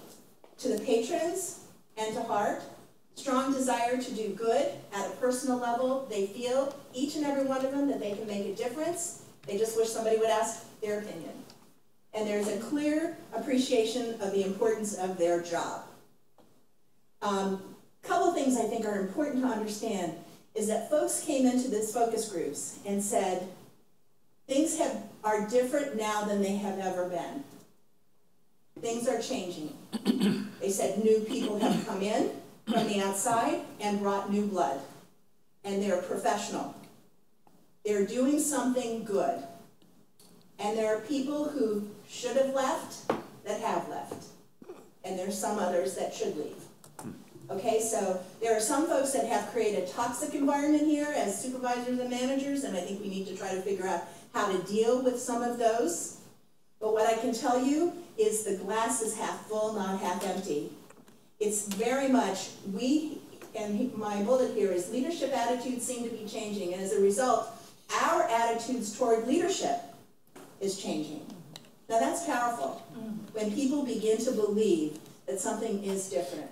to the patrons, and to HART. Strong desire to do good at a personal level. They feel, each and every one of them, that they can make a difference. They just wish somebody would ask their opinion. And there's a clear appreciation of the importance of their job. Couple things I think are important to understand is that folks came into this focus groups and said, things are different now than they have ever been. Things are changing. They said new people have come in from the outside and brought new blood. And they're professional. They're doing something good. And there are people who should have left that have left. And there's some others that should leave. Okay, so there are some folks that have created a toxic environment here as supervisors and managers, and I think we need to try to figure out how to deal with some of those. But what I can tell you is the glass is half full, not half empty. It's very much, and my bullet here is leadership attitudes seem to be changing, and as a result, our attitudes toward leadership is changing. Now that's powerful, when people begin to believe that something is different.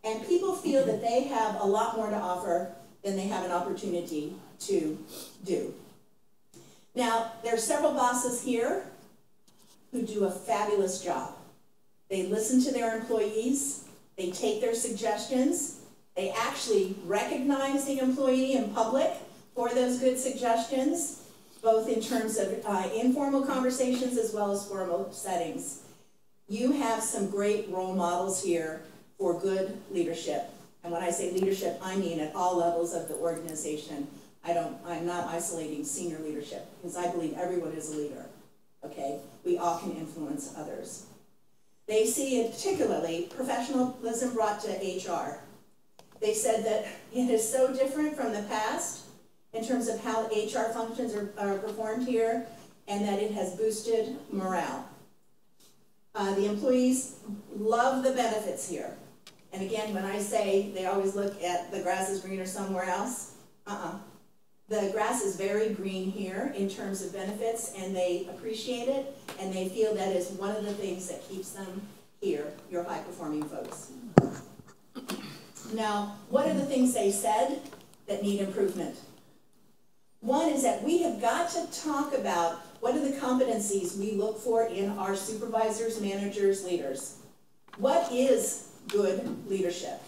And people feel that they have a lot more to offer than they have an opportunity to do. Now, there are several bosses here who do a fabulous job. They listen to their employees, they take their suggestions, they actually recognize the employee in public for those good suggestions, both in terms of informal conversations as well as formal settings. You have some great role models here for good leadership. And when I say leadership, I mean at all levels of the organization. I'm not isolating senior leadership, because I believe everyone is a leader, okay? We all can influence others. They see, particularly, professionalism brought to HR. They said that it is so different from the past in terms of how HR functions are performed here, and that it has boosted morale. The employees love the benefits here. And again, when I say they always look at the grass is greener somewhere else, the grass is very green here in terms of benefits, and they appreciate it, and they feel that is one of the things that keeps them here, your high-performing folks. Now, what are the things they said that need improvement? One is that we have got to talk about what are the competencies we look for in our supervisors, managers, leaders. What is good leadership?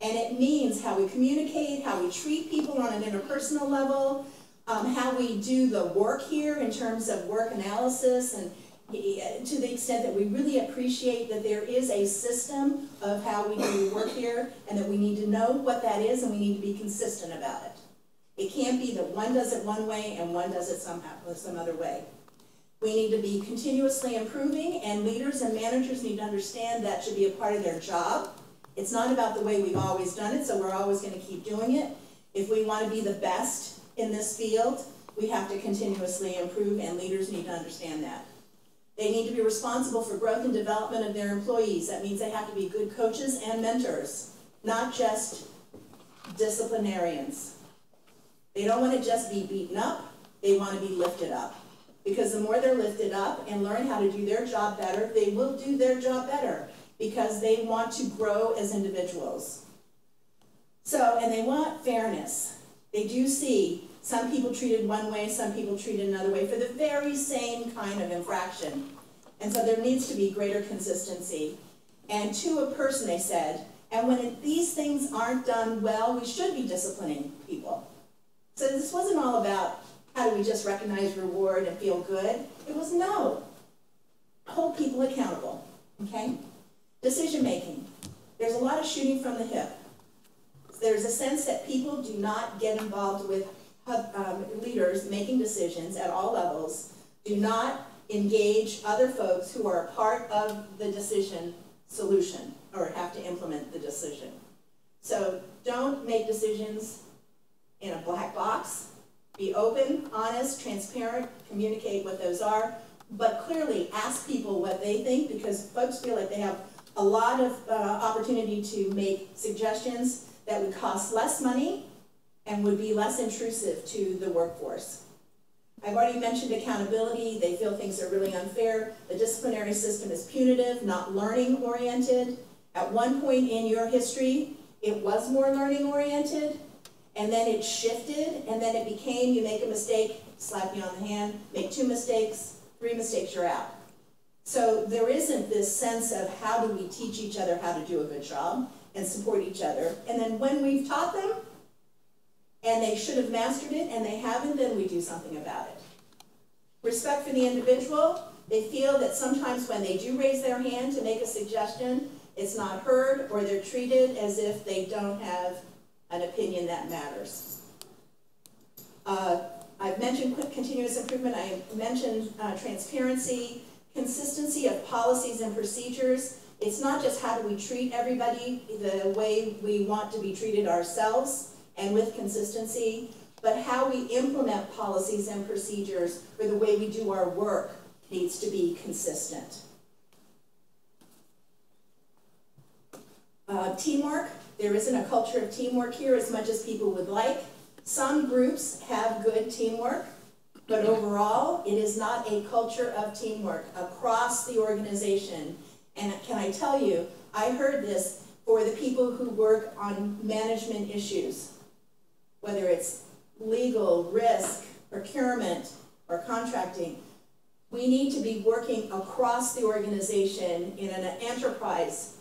And it means how we communicate, how we treat people on an interpersonal level, how we do the work here in terms of work analysis, and to the extent that we really appreciate that there is a system of how we do work here, and that we need to know what that is, and we need to be consistent about it. It can't be that one does it one way and one does it some other way. We need to be continuously improving, and leaders and managers need to understand that should be a part of their job. It's not about the way we've always done it, so we're always going to keep doing it. If we want to be the best in this field, we have to continuously improve, and leaders need to understand that. They need to be responsible for growth and development of their employees. That means they have to be good coaches and mentors, not just disciplinarians. They don't want to just be beaten up, they want to be lifted up. Because the more they're lifted up and learn how to do their job better, they will do their job better, because they want to grow as individuals. So, and they want fairness. They do see some people treated one way, some people treated another way for the very same kind of infraction. And so there needs to be greater consistency. And to a person, they said, and when these things aren't done well, we should be disciplining people. So this wasn't all about how do we just recognize, reward, and feel good. It was no. Hold people accountable, okay? Decision making. There's a lot of shooting from the hip. There's a sense that people do not get involved with leaders making decisions at all levels, do not engage other folks who are a part of the decision solution or have to implement the decision. So don't make decisions in a black box. Be open, honest, transparent, communicate what those are, but clearly ask people what they think, because folks feel like they have a lot of opportunity to make suggestions that would cost less money and would be less intrusive to the workforce. I've already mentioned accountability. They feel things are really unfair. The disciplinary system is punitive, not learning oriented. At one point in your history, it was more learning oriented, and then it shifted, and then it became, you make a mistake, slap you on the hand, make 2 mistakes, 3 mistakes, you're out. So there isn't this sense of how do we teach each other how to do a good job and support each other. And then when we've taught them, and they should have mastered it, and they haven't, then we do something about it. Respect for the individual. They feel that sometimes when they do raise their hand to make a suggestion, it's not heard, or they're treated as if they don't have an opinion that matters. I've mentioned continuous improvement. I mentioned transparency, consistency of policies and procedures. It's not just how do we treat everybody the way we want to be treated ourselves and with consistency, but how we implement policies and procedures for the way we do our work needs to be consistent. Teamwork. There isn't a culture of teamwork here as much as people would like. Some groups have good teamwork, but overall, it is not a culture of teamwork across the organization. And can I tell you, I heard this for the people who work on management issues, whether it's legal, risk, procurement, or contracting. We need to be working across the organization in an enterprise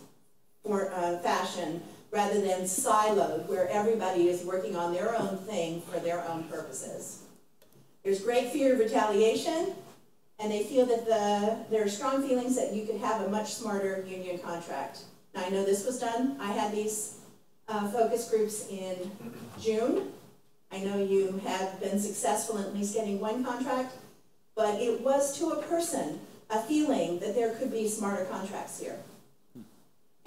fashion rather than siloed, where everybody is working on their own thing for their own purposes. There's great fear of retaliation, and they feel that there are strong feelings that you could have a much smarter union contract. Now, I know this was done. I had these focus groups in June. I know you have been successful in at least getting one contract, but it was to a person a feeling that there could be smarter contracts here.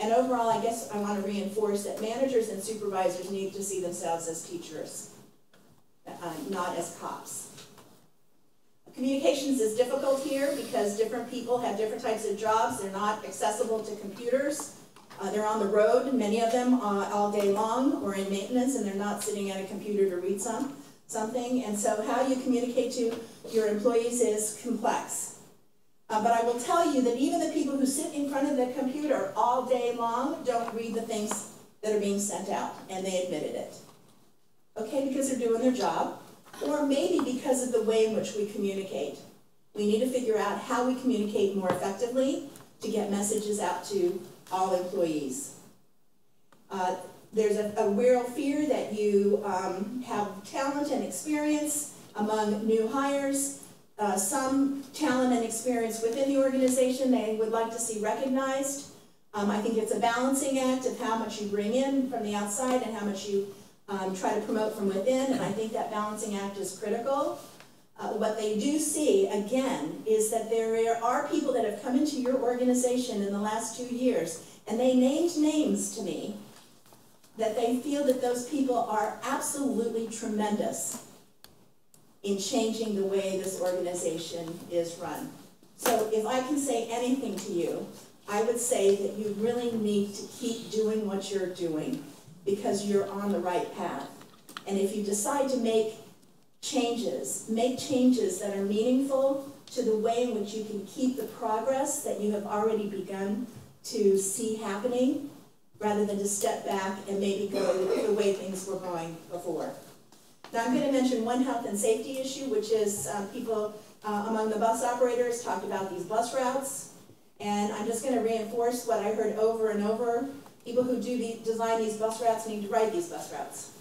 And overall, I guess I want to reinforce that managers and supervisors need to see themselves as teachers, not as cops. Communications is difficult here because different people have different types of jobs. They're not accessible to computers. They're on the road, many of them all day long, or in maintenance, and they're not sitting at a computer to read something. And so how you communicate to your employees is complex. But I will tell you that even the people who sit in front of the computer all day long don't read the things that are being sent out, and they admitted it. Okay, because they're doing their job, or maybe because of the way in which we communicate. We need to figure out how we communicate more effectively to get messages out to all employees. There's a real fear that you have talent and experience among new hires. Some talent and experience within the organization they would like to see recognized. I think it's a balancing act of how much you bring in from the outside and how much you try to promote from within, and I think that balancing act is critical. What they do see, again, is that there are people that have come into your organization in the last 2 years, and they named names to me that they feel that those people are absolutely tremendous in changing the way this organization is run. So if I can say anything to you, I would say that you really need to keep doing what you're doing because you're on the right path. And if you decide to make changes that are meaningful to the way in which you can keep the progress that you have already begun to see happening, rather than to step back and maybe go the way things were going before. Now I'm going to mention one health and safety issue, which is people among the bus operators talked about these bus routes. And I'm just going to reinforce what I heard over and over. People who design these bus routes need to ride these bus routes.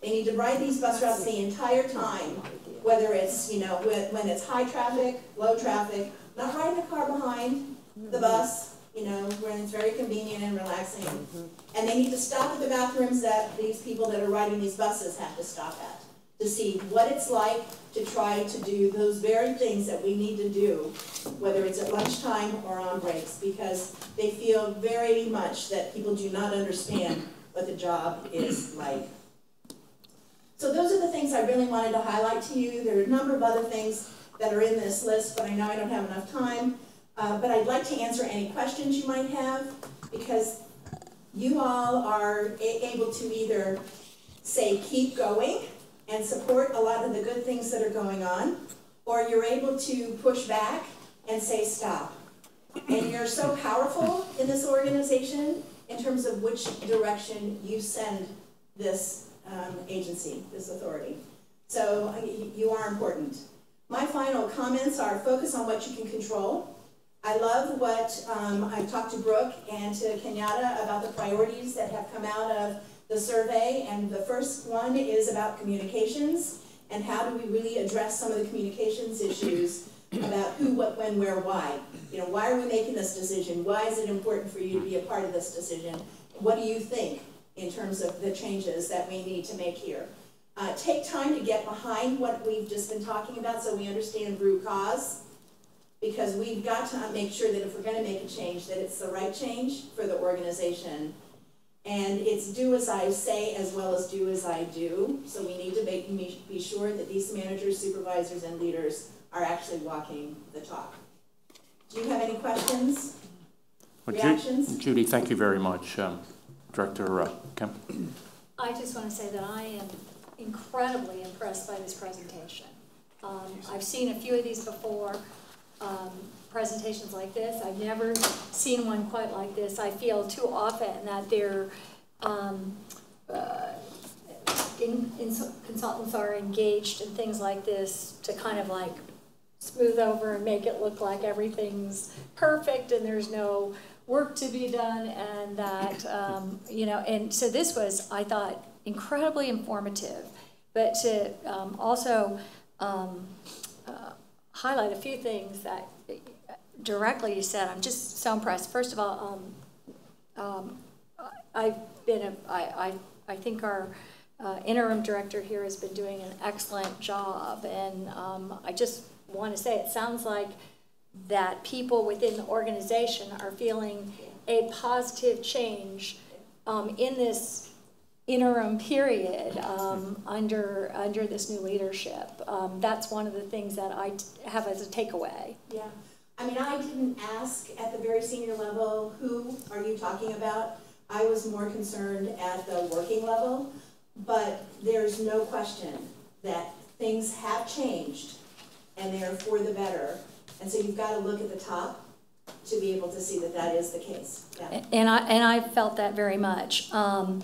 They need to ride these bus routes the entire time, whether it's, when it's high traffic, low traffic, not riding the car behind the bus, when it's very convenient and relaxing. And they need to stop at the bathrooms that these people that are riding these buses have to stop at to see what it's like to try to do those very things that we need to do, whether it's at lunchtime or on breaks, because they feel very much that people do not understand what the job is like. So those are the things I really wanted to highlight to you. There are a number of other things that are in this list, but I know I don't have enough time. But I'd like to answer any questions you might have, because you all are able to either say keep going and support a lot of the good things that are going on, or you're able to push back and say stop. And you're so powerful in this organization in terms of which direction you send this agency, this authority. So you are important. My final comments are focus on what you can control. I love what I talked to Brooke and to Kenyatta about the priorities that have come out of the survey, and the first one is about communications and how do we really address some of the communications issues about who, what, when, where, why. Why are we making this decision? Why is it important for you to be a part of this decision? What do you think in terms of the changes that we need to make here? Take time to get behind what we've just been talking about so we understand root cause. Because we've got to make sure that if we're going to make a change, that it's the right change for the organization. And it's do as I say as well as do as I do. So we need to be sure that these managers, supervisors, and leaders are actually walking the talk. Do you have any questions? Reactions? Judy, thank you very much. Director Kemp. I just want to say that I am incredibly impressed by this presentation. I've seen a few of these before. Presentations like this. I've never seen one quite like this. I feel too often that they're consultants are engaged in things like this to kind of like smooth over and make it look like everything's perfect and there's no work to be done, and that and so this was, I thought, incredibly informative, but to also highlight a few things that directly you said. I'm just so impressed. First of all, I think our interim director here has been doing an excellent job, and I just want to say it sounds like that people within the organization are feeling a positive change in this interim period under this new leadership. That's one of the things that I have as a takeaway. Yeah. I mean, I didn't ask at the very senior level, who are you talking about? I was more concerned at the working level, but there's no question that things have changed and they're for the better. And so you've got to look at the top to be able to see that that is the case. Yeah. And I felt that very much. I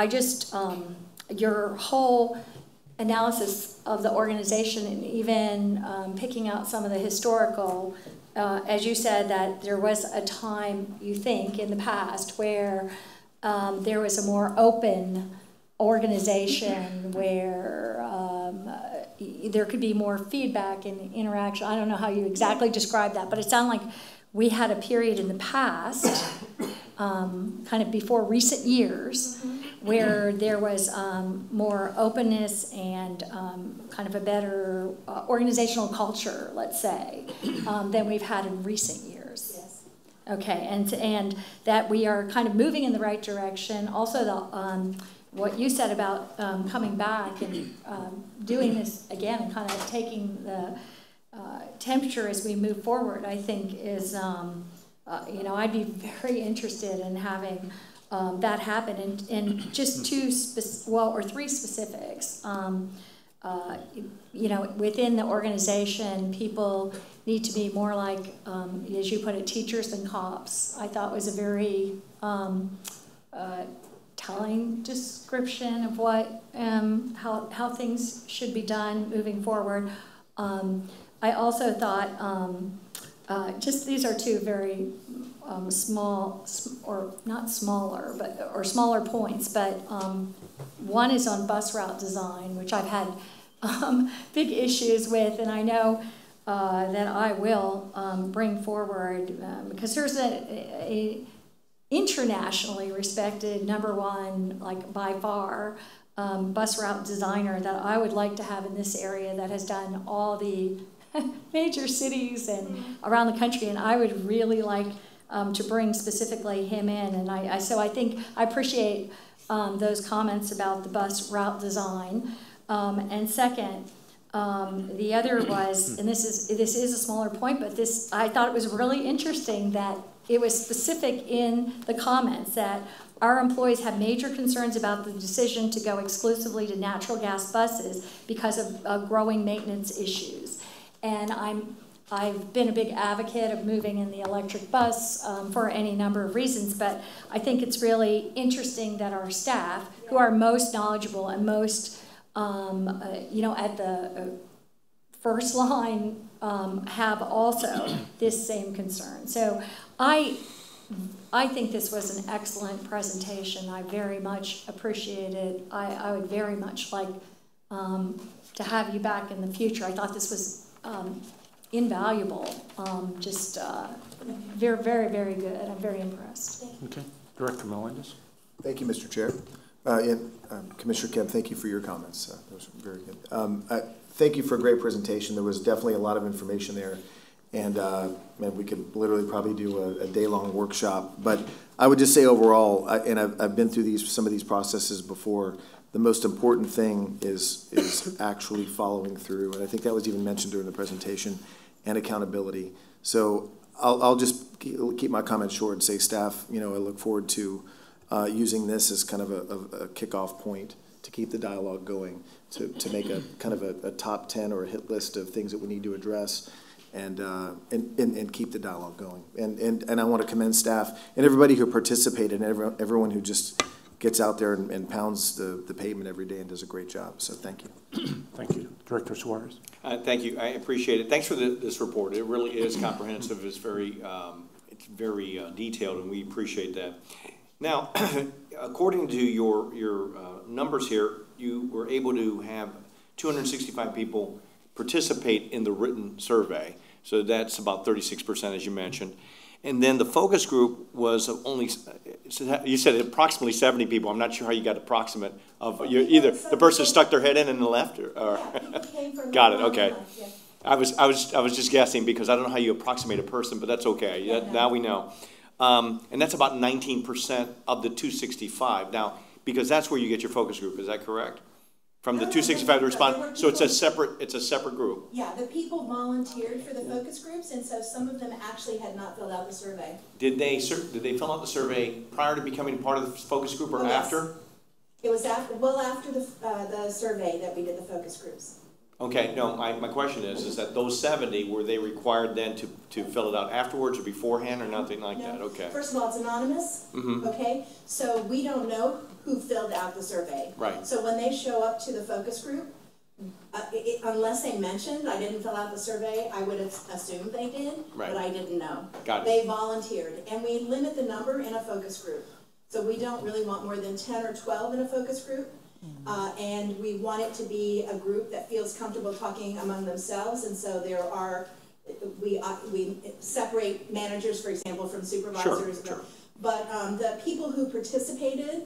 just, your whole analysis of the organization and even picking out some of the historical, as you said, that there was a time, you think, in the past where there was a more open organization where there could be more feedback and interaction. I don't know how you exactly describe that, but it sounded like we had a period in the past, kind of before recent years, where there was more openness and kind of a better organizational culture, let's say, than we've had in recent years. Yes. Okay, and that we are kind of moving in the right direction. Also, the what you said about coming back and doing this again and kind of taking the temperature as we move forward, I think is, you know, I'd be very interested in having that happen. And just three specifics. You know, within the organization, people need to be more like, as you put it, teachers than cops. I thought was a very telling description of what, how things should be done moving forward. I also thought, just these are two very small, or not smaller, but, or smaller points, but one is on bus route design, which I've had big issues with, and I know that I will bring forward, because there's a internationally respected #1, like by far, bus route designer that I would like to have in this area that has done all the major cities and around the country, and I would really like to bring specifically him in. And so I think I appreciate those comments about the bus route design. And second, the other was, and this is a smaller point, but this, I thought it was really interesting that it was specific in the comments that our employees have major concerns about the decision to go exclusively to natural gas buses because of growing maintenance issues. And I've been a big advocate of moving in the electric bus for any number of reasons, but I think it's really interesting that our staff, who are most knowledgeable and most, you know, at the first line, have also this same concern. So I think this was an excellent presentation. I very much appreciate it. I would very much like to have you back in the future. I thought this was invaluable. Just very, very, very good. I'm very impressed. Okay. Director Melendez. Thank you, Mr. Chair. And Commissioner Kemp, thank you for your comments. Those were very good. Thank you for a great presentation. There was definitely a lot of information there. And man, we could literally probably do a day-long workshop. But I would just say overall, and I've been through some of these processes before, the most important thing is actually following through. And I think that was even mentioned during the presentation, and accountability. So I'll just keep my comments short and say, staff, you know, I look forward to using this as kind of a kickoff point to keep the dialogue going, to make a kind of a top 10 or a hit list of things that we need to address, and keep the dialogue going. And I want to commend staff and everybody who participated, and everyone who just gets out there and pounds the pavement every day and does a great job. So thank you. Thank you. Director Suarez. Thank you. I appreciate it. Thanks for this report. It really is comprehensive. It's very detailed, and we appreciate that. Now, according to your numbers here, you were able to have 265 people participate in the written survey. So that's about 36%, as you mentioned. And then the focus group was only, you said approximately 70 people. I'm not sure how you got approximate of, either the person stuck their head in and left, or got it, okay. I was just guessing because I don't know how you approximate a person, but that's okay. Yeah, now we know. And that's about 19% of the 265. Now, because that's where you get your focus group, is that correct? From the 265 to respond, so it's a separate group. Yeah, the people volunteered for the focus groups, and so some of them actually had not filled out the survey. Did they fill out the survey prior to becoming part of the focus group or after? It was after the survey that we did the focus groups. Okay, no, my question is that those 70, were they required then to fill it out afterwards or beforehand or nothing like that? Okay. First of all, it's anonymous, okay? So we don't know who filled out the survey. Right. So when they show up to the focus group, unless they mentioned, I didn't fill out the survey, I would have assumed they did, right. But I didn't know. Got it. They volunteered, and we limit the number in a focus group. So we don't really want more than 10 or 12 in a focus group. And we want it to be a group that feels comfortable talking among themselves, and so we separate managers, for example, from supervisors. Sure. But the people who participated,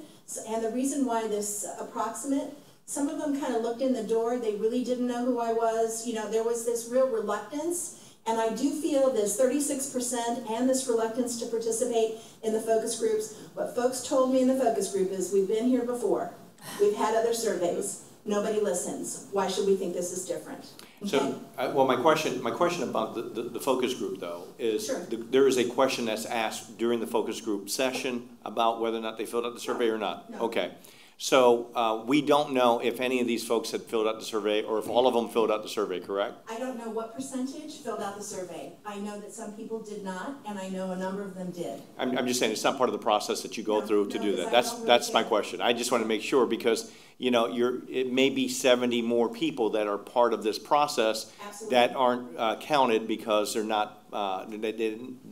and the reason why this approximate, some of them kind of looked in the door, they really didn't know who I was. You know, there was this real reluctance, and I do feel this 36% and this reluctance to participate in the focus groups. What folks told me in the focus group is, we've been here before. We've had other surveys. Nobody listens. Why should we think this is different? Okay? So, well, my question about the focus group, though, is sure. There is a question that's asked during the focus group session about whether or not they filled out the survey or not. No. Okay. So we don't know if any of these folks had filled out the survey or if all of them filled out the survey, correct? I don't know what percentage filled out the survey. I know that some people did not, and I know a number of them did. I'm just saying it's not part of the process that you go through to do that. That's my question. I just want to make sure because, you know, it may be 70 more people that are part of this process Absolutely. that aren't counted because they're not,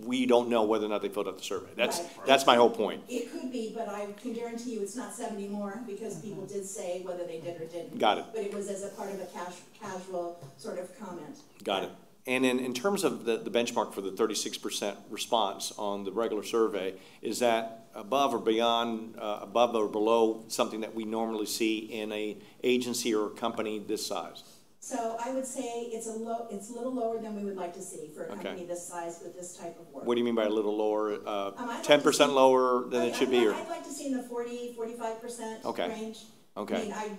we don't know whether or not they filled out the survey. That's my whole point. It could be, but I can guarantee you it's not 70 more because people did say whether they did or didn't. Got it. But it was as a part of a casual sort of comment. Got it. And in terms of the benchmark for the 36% response on the regular survey, is that above or beyond, above or below something that we normally see in a agency or a company this size? So I would say it's a little lower than we would like to see for a company this size with this type of work. What do you mean by a little lower? 10% lower than it should be? Or? I'd like to see in the 40–45% range. Okay. I mean,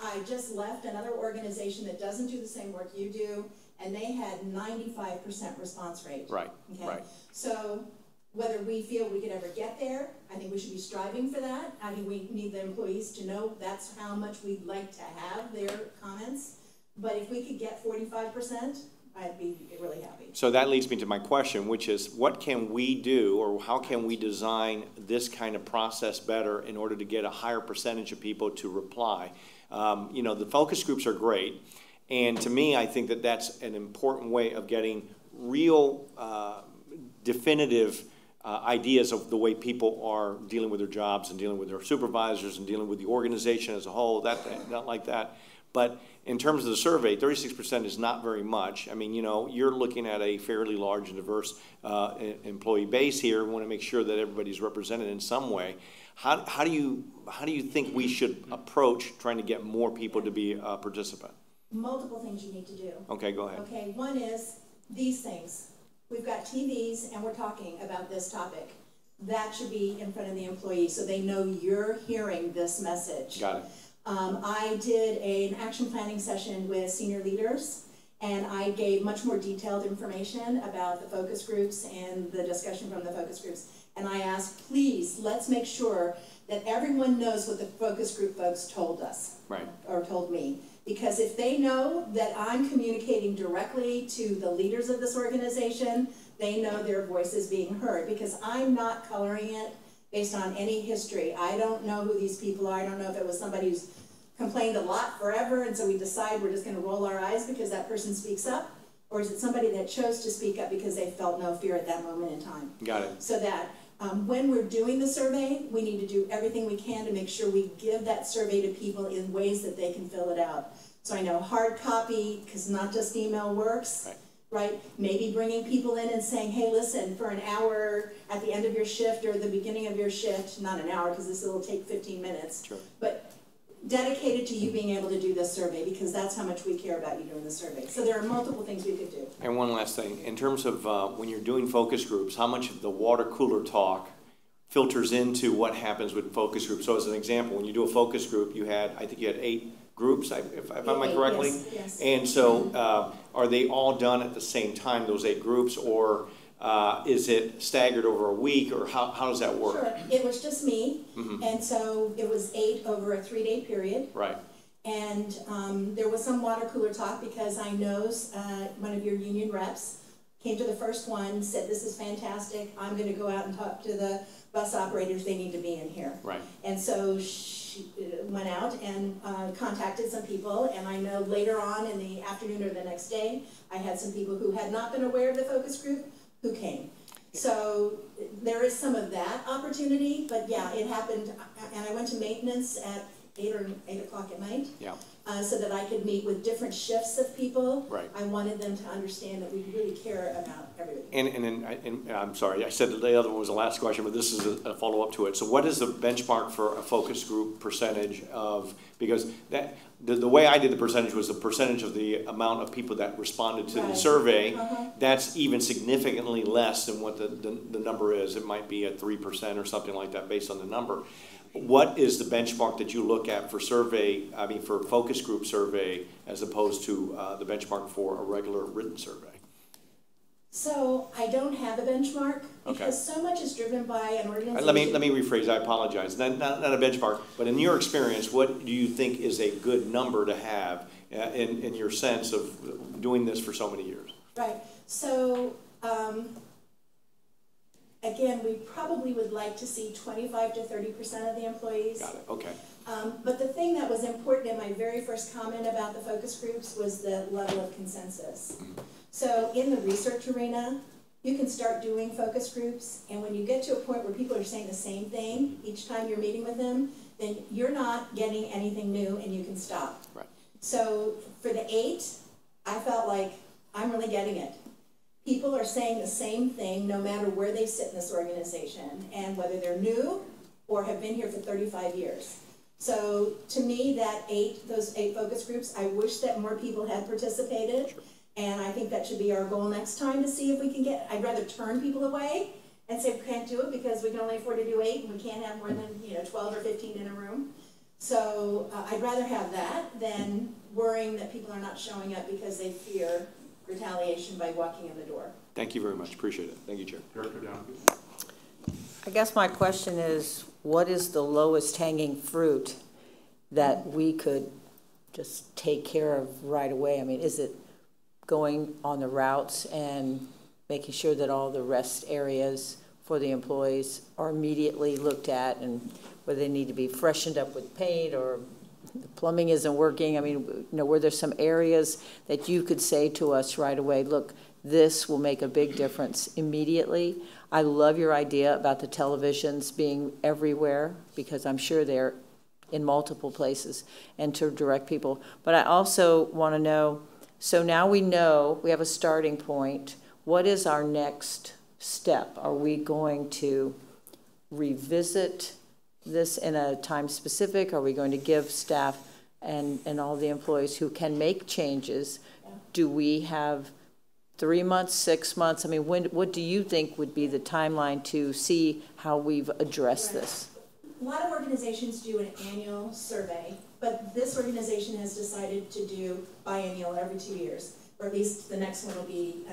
I just left another organization that doesn't do the same work you do, and they had 95% response rate. Right. Okay. Right. So whether we feel we could ever get there, I think we should be striving for that. I think we need the employees to know that's how much we'd like to have their comments. But if we could get 45%, I'd be really happy. So that leads me to my question, which is what can we do or how can we design this kind of process better in order to get a higher percentage of people to reply? You know, the focus groups are great. And to me, I think that that's an important way of getting real definitive ideas of the way people are dealing with their jobs and dealing with their supervisors and dealing with the organization as a whole, not like that. But in terms of the survey, 36% is not very much. I mean, you know, you're looking at a fairly large and diverse employee base here. We want to make sure that everybody's represented in some way. How do you think we should approach trying to get more people to be a participant? Multiple things you need to do. Okay, go ahead. Okay, one is these things. We've got TVs and we're talking about this topic. That should be in front of the employees so they know you're hearing this message. Got it. I did an action planning session with senior leaders, and I gave much more detailed information about the focus groups and the discussion from the focus groups. And I asked, please, let's make sure that everyone knows what the focus group folks told us. Right. Or told me. Because if they know that I'm communicating directly to the leaders of this organization, they know their voice is being heard. Because I'm not coloring it based on any history. I don't know who these people are. I don't know if it was somebody who's complained a lot forever, and so we decide we're just going to roll our eyes because that person speaks up, or is it somebody that chose to speak up because they felt no fear at that moment in time? Got it. So that when we're doing the survey, we need to do everything we can to make sure we give that survey to people in ways that they can fill it out. So I know hard copy, because not just email works. Right? Maybe bringing people in and saying, hey, listen, for an hour at the end of your shift or the beginning of your shift, not an hour because this will take 15 minutes, sure. But dedicated to you being able to do this survey, because that's how much we care about you doing the survey. So there are multiple things we could do. And one last thing, in terms of when you're doing focus groups, how much of the water cooler talk filters into what happens with focus groups? So as an example, when you do a focus group, I think you had 8 groups, if I'm correctly? Yes, yes. And so are they all done at the same time, those 8 groups, or is it staggered over a week, or how does that work? Sure, it was just me, Mm-hmm. and so it was 8 over a 3-day period. Right. And there was some water cooler talk, because I know one of your union reps came to the first one, said, this is fantastic, I'm gonna go out and talk to the bus operators, they need to be in here. Right. And so she went out and contacted some people, and I know later on in the afternoon or the next day, I had some people who had not been aware of the focus group who came. So there is some of that opportunity, but yeah, it happened, and I went to maintenance at 8 o'clock at night. Yeah. So that I could meet with different shifts of people. Right. I wanted them to understand that we really care about everybody. And I'm sorry, I said that the other one was the last question, but this is a follow-up to it. So what is the benchmark for a focus group percentage of, because the way I did the percentage was the percentage of the amount of people that responded to the survey. That's even significantly less than what the number is. It might be at 3% or something like that based on the number. What is the benchmark that you look at for for focus group survey, as opposed to the benchmark for a regular written survey? So I don't have a benchmark, because so much is driven by an organization. Let me rephrase, I apologize. Not a benchmark, but in your experience, what do you think is a good number to have in your sense of doing this for so many years? Right, so again, we probably would like to see 25 to 30% of the employees. Got it, okay. But the thing that was important in my very first comment about the focus groups was the level of consensus. So in the research arena, you can start doing focus groups, and when you get to a point where people are saying the same thing each time you're meeting with them, then you're not getting anything new and you can stop. Right. So for the 8, I felt like I'm really getting it. People are saying the same thing no matter where they sit in this organization, and whether they're new or have been here for 35 years. So to me, those 8 focus groups, I wish that more people had participated. Sure. And I think that should be our goal next time, to see if we can get, I'd rather turn people away and say we can't do it because we can only afford to do 8 and we can't have more than 12 or 15 in a room. So I'd rather have that than worrying that people are not showing up because they fear retaliation by walking in the door. Thank you very much. Appreciate it. Thank you, Chair. I guess my question is, what is the lowest hanging fruit that we could just take care of right away? I mean, is it going on the routes and making sure that all the rest areas for the employees are immediately looked at, and whether they need to be freshened up with paint or the plumbing isn't working? I mean, were there some areas that you could say to us right away, look, this will make a big difference immediately? I love your idea about the televisions being everywhere, because I'm sure they're in multiple places, and to direct people. But I also want to know, so now we know we have a starting point. What is our next step? Are we going to revisit this in a time specific? Are we going to give staff and all the employees who can make changes? Do we have 3 months, 6 months? I mean, what do you think would be the timeline to see how we've addressed this? A lot of organizations do an annual survey, but this organization has decided to do biennial every 2 years, or at least the next one will be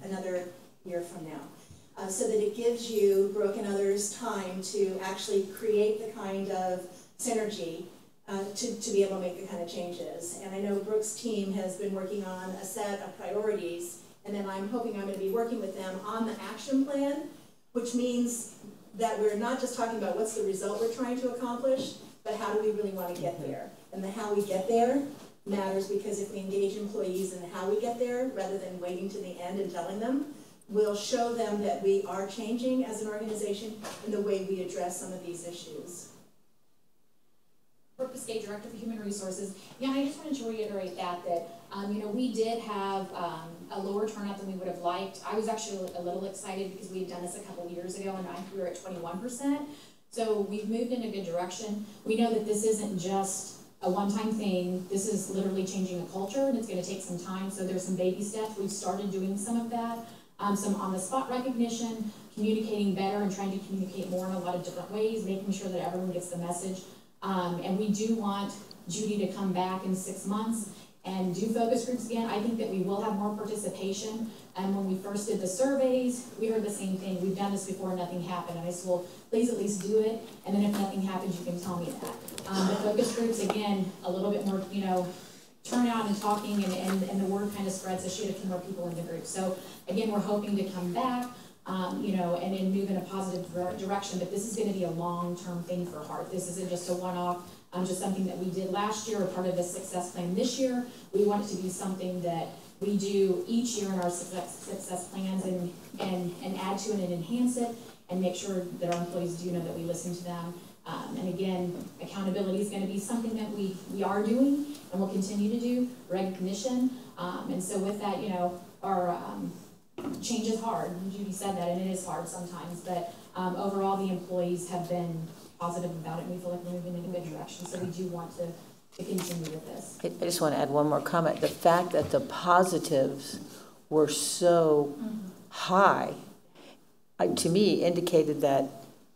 another year from now, so that it gives you, Brooke and others, time to actually create the kind of synergy to be able to make the kind of changes. And I know Brooke's team has been working on a set of priorities, and then I'm hoping I'm going to be working with them on the action plan, which means that we're not just talking about what's the result we're trying to accomplish, but how do we really want to get there? And the how we get there matters, because if we engage employees in how we get there, rather than waiting to the end and telling them, we'll show them that we are changing as an organization in the way we address some of these issues. Brooke Biscay, Director for Human Resources. Yeah, I just wanted to reiterate that we did have a lower turnout than we would have liked. I was actually a little excited because we had done this a couple years ago, and we were at 21%. So we've moved in a good direction. We know that this isn't just a one-time thing. This is literally changing a culture, and it's going to take some time. So there's some baby steps. We've started doing some of that, some on-the-spot recognition, communicating better and trying to communicate more in a lot of different ways, making sure that everyone gets the message. And we do want Judy to come back in 6 months and do focus groups again. I think that we will have more participation. And when we first did the surveys, we heard the same thing. We've done this before, nothing happened. And I said, well, please at least do it. And then if nothing happens, you can tell me that. The focus groups, again, a little bit more, you know, turnout and talking, and the word kind of spreads. I shoot a few more people in the group. So again, we're hoping to come back, you know, and move in a positive direction. But this is going to be a long-term thing for HART. This isn't just a one-off. Just something that we did last year or part of the success plan this year. We want it to be something that we do each year in our success plans and add to it and enhance it and make sure that our employees do know that we listen to them. And again, accountability is going to be something that we are doing and will continue to do, recognition. And so with that, you know, our change is hard. Judy said that, and it is hard sometimes. But overall, the employees have been positive about it, and we feel like we're moving in a good direction, so we do want to continue with this. I just want to add one more comment. The fact that the positives were so high, to me, indicated that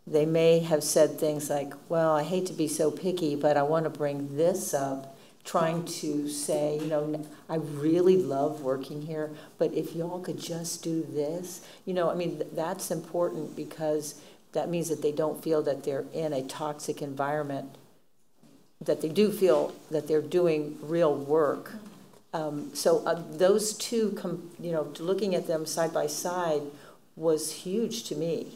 they may have said things like, well, I hate to be so picky, but I want to bring this up, trying to say, you know, I really love working here, but if y'all could just do this, you know, I mean, that's important because that means that they don't feel that they're in a toxic environment, that they do feel that they're doing real work. So those two, you know, looking at them side by side was huge to me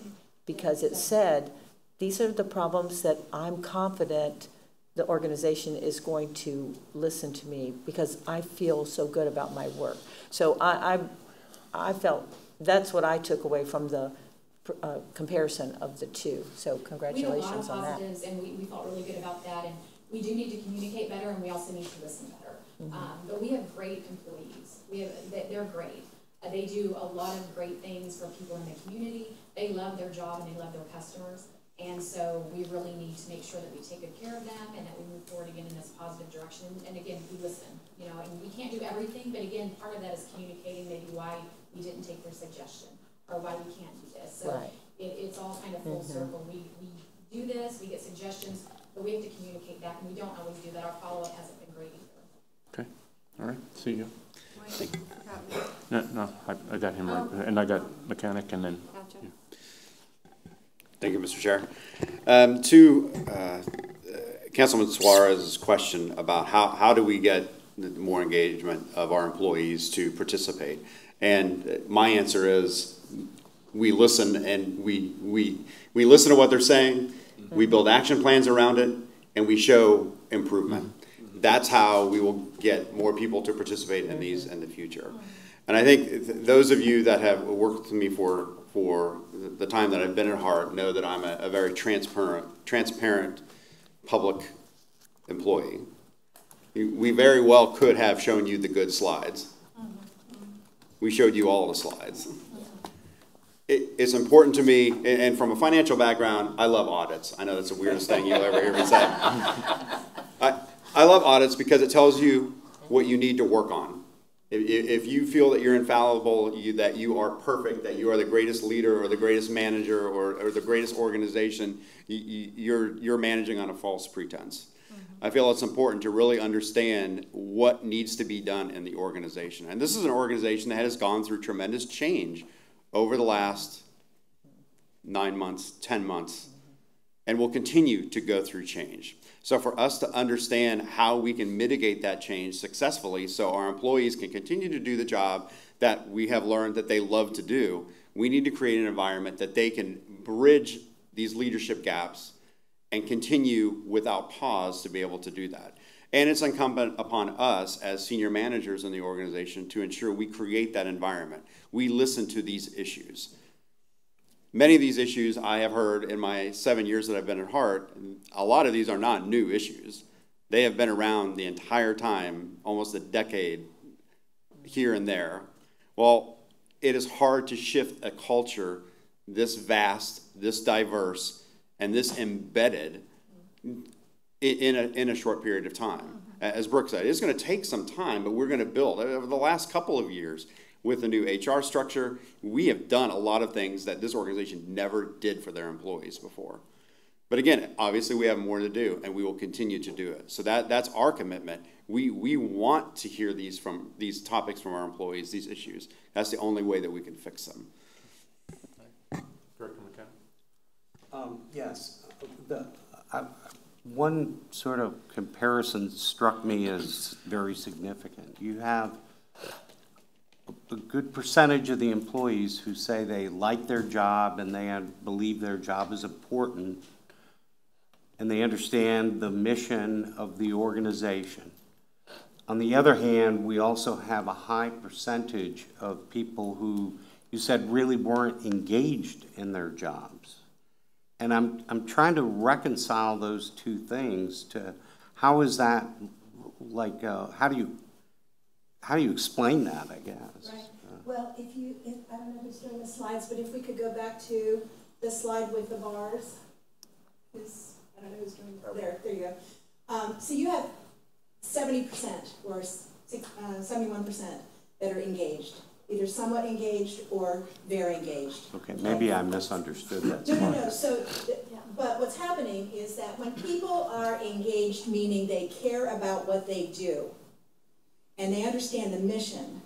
because it said, these are the problems that I'm confident the organization is going to listen to me because I feel so good about my work. So I felt that's what I took away from the comparison of the two. So congratulations on that. We had a lot of positives, and we felt really good about that. And we do need to communicate better, and we also need to listen better. But we have great employees. They're great. They do a lot of great things for people in the community. They love their job and they love their customers. And so we really need to make sure that we take good care of them and that we move forward again in this positive direction. And again, we listen. You know, and we can't do everything, but again, part of that is communicating maybe why we didn't take their suggestion or why we can't do this. So it's all kind of full circle. We do this, we get suggestions, but we have to communicate back, and we don't always do that. Our follow-up hasn't been great either. Okay, all right, see you. Wait, No, I got him right, and I got mechanic, and then. gotcha. Thank you, Mr. Chair. To Councilman Suarez's question about how do we get more engagement of our employees to participate, and my answer is we listen, and we listen to what they're saying, we build action plans around it, and we show improvement. That's how we will get more people to participate in these in the future. And I think those of you that have worked with me for the time that I've been at HART know that I'm a very transparent public employee. We very well could have shown you the good slides. We showed you all the slides. It's important to me, and from a financial background, I love audits. I know that's the weirdest thing you'll ever hear me say. I love audits because it tells you what you need to work on. If you feel that you're infallible, that you are perfect, that you are the greatest leader or the greatest manager or the greatest organization, you're managing on a false pretense. I feel it's important to really understand what needs to be done in the organization. And this is an organization that has gone through tremendous change over the last 9 months, 10 months, and will continue to go through change. So for us to understand how we can mitigate that change successfully so our employees can continue to do the job that we have learned that they love to do, we need to create an environment that they can bridge these leadership gaps and continue without pause to be able to do that. And it's incumbent upon us as senior managers in the organization to ensure we create that environment. We listen to these issues. Many of these issues I have heard in my 7 years that I've been at HART. A lot of these are not new issues. They have been around the entire time, almost a decade here and there. Well, it is hard to shift a culture this vast, this diverse, and this embedded in a short period of time. As Brooke said, it's going to take some time, but we're going to build. Over the last couple of years, with the new HR structure, we have done a lot of things that this organization never did for their employees before. But again, obviously we have more to do, and we will continue to do it. So that's our commitment. We want to hear these topics from our employees, these issues. That's the only way that we can fix them. Director McKenna? Yes. One sort of comparison struck me as very significant. You have a good percentage of the employees who say they like their job and they believe their job is important, and they understand the mission of the organization. On the other hand, we also have a high percentage of people who you said really weren't engaged in their jobs. And I'm trying to reconcile those two things to how is that, like, how do you explain that, I guess? Right. Well, if I don't know who's doing the slides, but if we could go back to the slide with the bars. I don't know who's doing it. There you go. So you have 70% or 71% that are engaged, either somewhat engaged or very engaged. Okay, maybe I misunderstood that. No. So, but what's happening is that when people are engaged, meaning they care about what they do, and they understand the mission,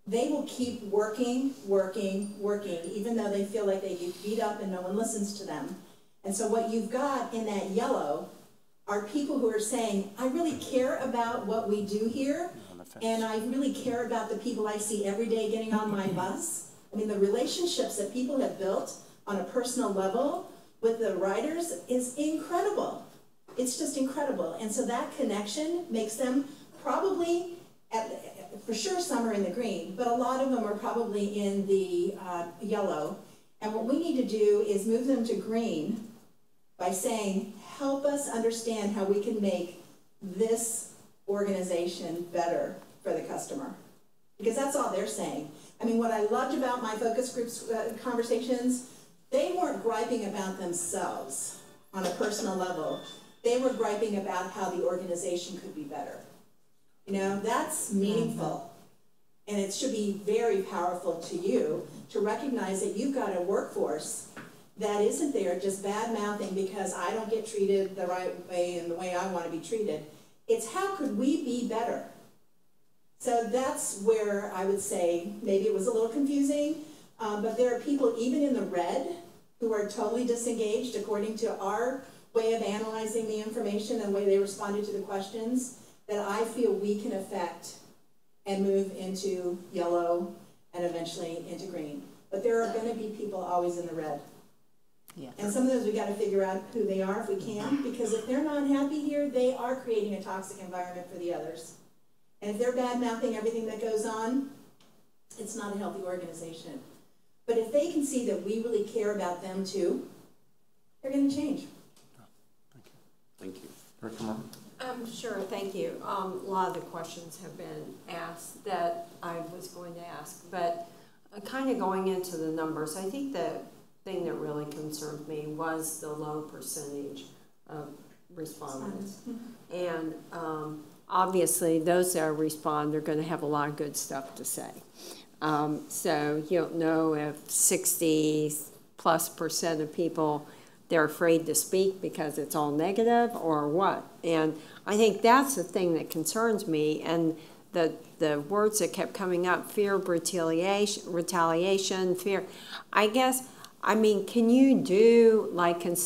they will keep working, even though they feel like they get beat up and no one listens to them. And so what you've got in that yellow are people who are saying, I really care about what we do here, and I really care about the people I see every day getting on my bus. I mean, the relationships that people have built on a personal level with the riders is incredible. It's just incredible. And so that connection makes them probably, for sure some are in the green, but a lot of them are probably in the yellow. And what we need to do is move them to green by saying, help us understand how we can make this organization better for the customer. Because that's all they're saying. I mean, what I loved about my focus groups conversations, they weren't griping about themselves on a personal level. They were griping about how the organization could be better. You know, that's meaningful. And it should be very powerful to you to recognize that you've got a workforce that isn't there just bad-mouthing because I don't get treated the right way and the way I want to be treated. It's how could we be better? So that's where I would say maybe it was a little confusing, but there are people even in the red who are totally disengaged according to our way of analyzing the information and the way they responded to the questions that I feel we can affect and move into yellow and eventually into green. But there are going to be people always in the red. Yeah. And some of those we got to figure out who they are if we can, because if they're not happy here, they are creating a toxic environment for the others. And if they're bad-mouthing everything that goes on, it's not a healthy organization. But if they can see that we really care about them too, they're going to change. Thank you. Director Martin? Sure, thank you. A lot of the questions have been asked that I was going to ask, but kind of going into the numbers, I think the thing that really concerned me was the low percentage of respondents. And obviously, those that respond, they're going to have a lot of good stuff to say. So you don't know if 60+% of people, they're afraid to speak because it's all negative or what. And I think that's the thing that concerns me. And the words that kept coming up, fear of retaliation, fear. I guess, I mean, can you do, like, can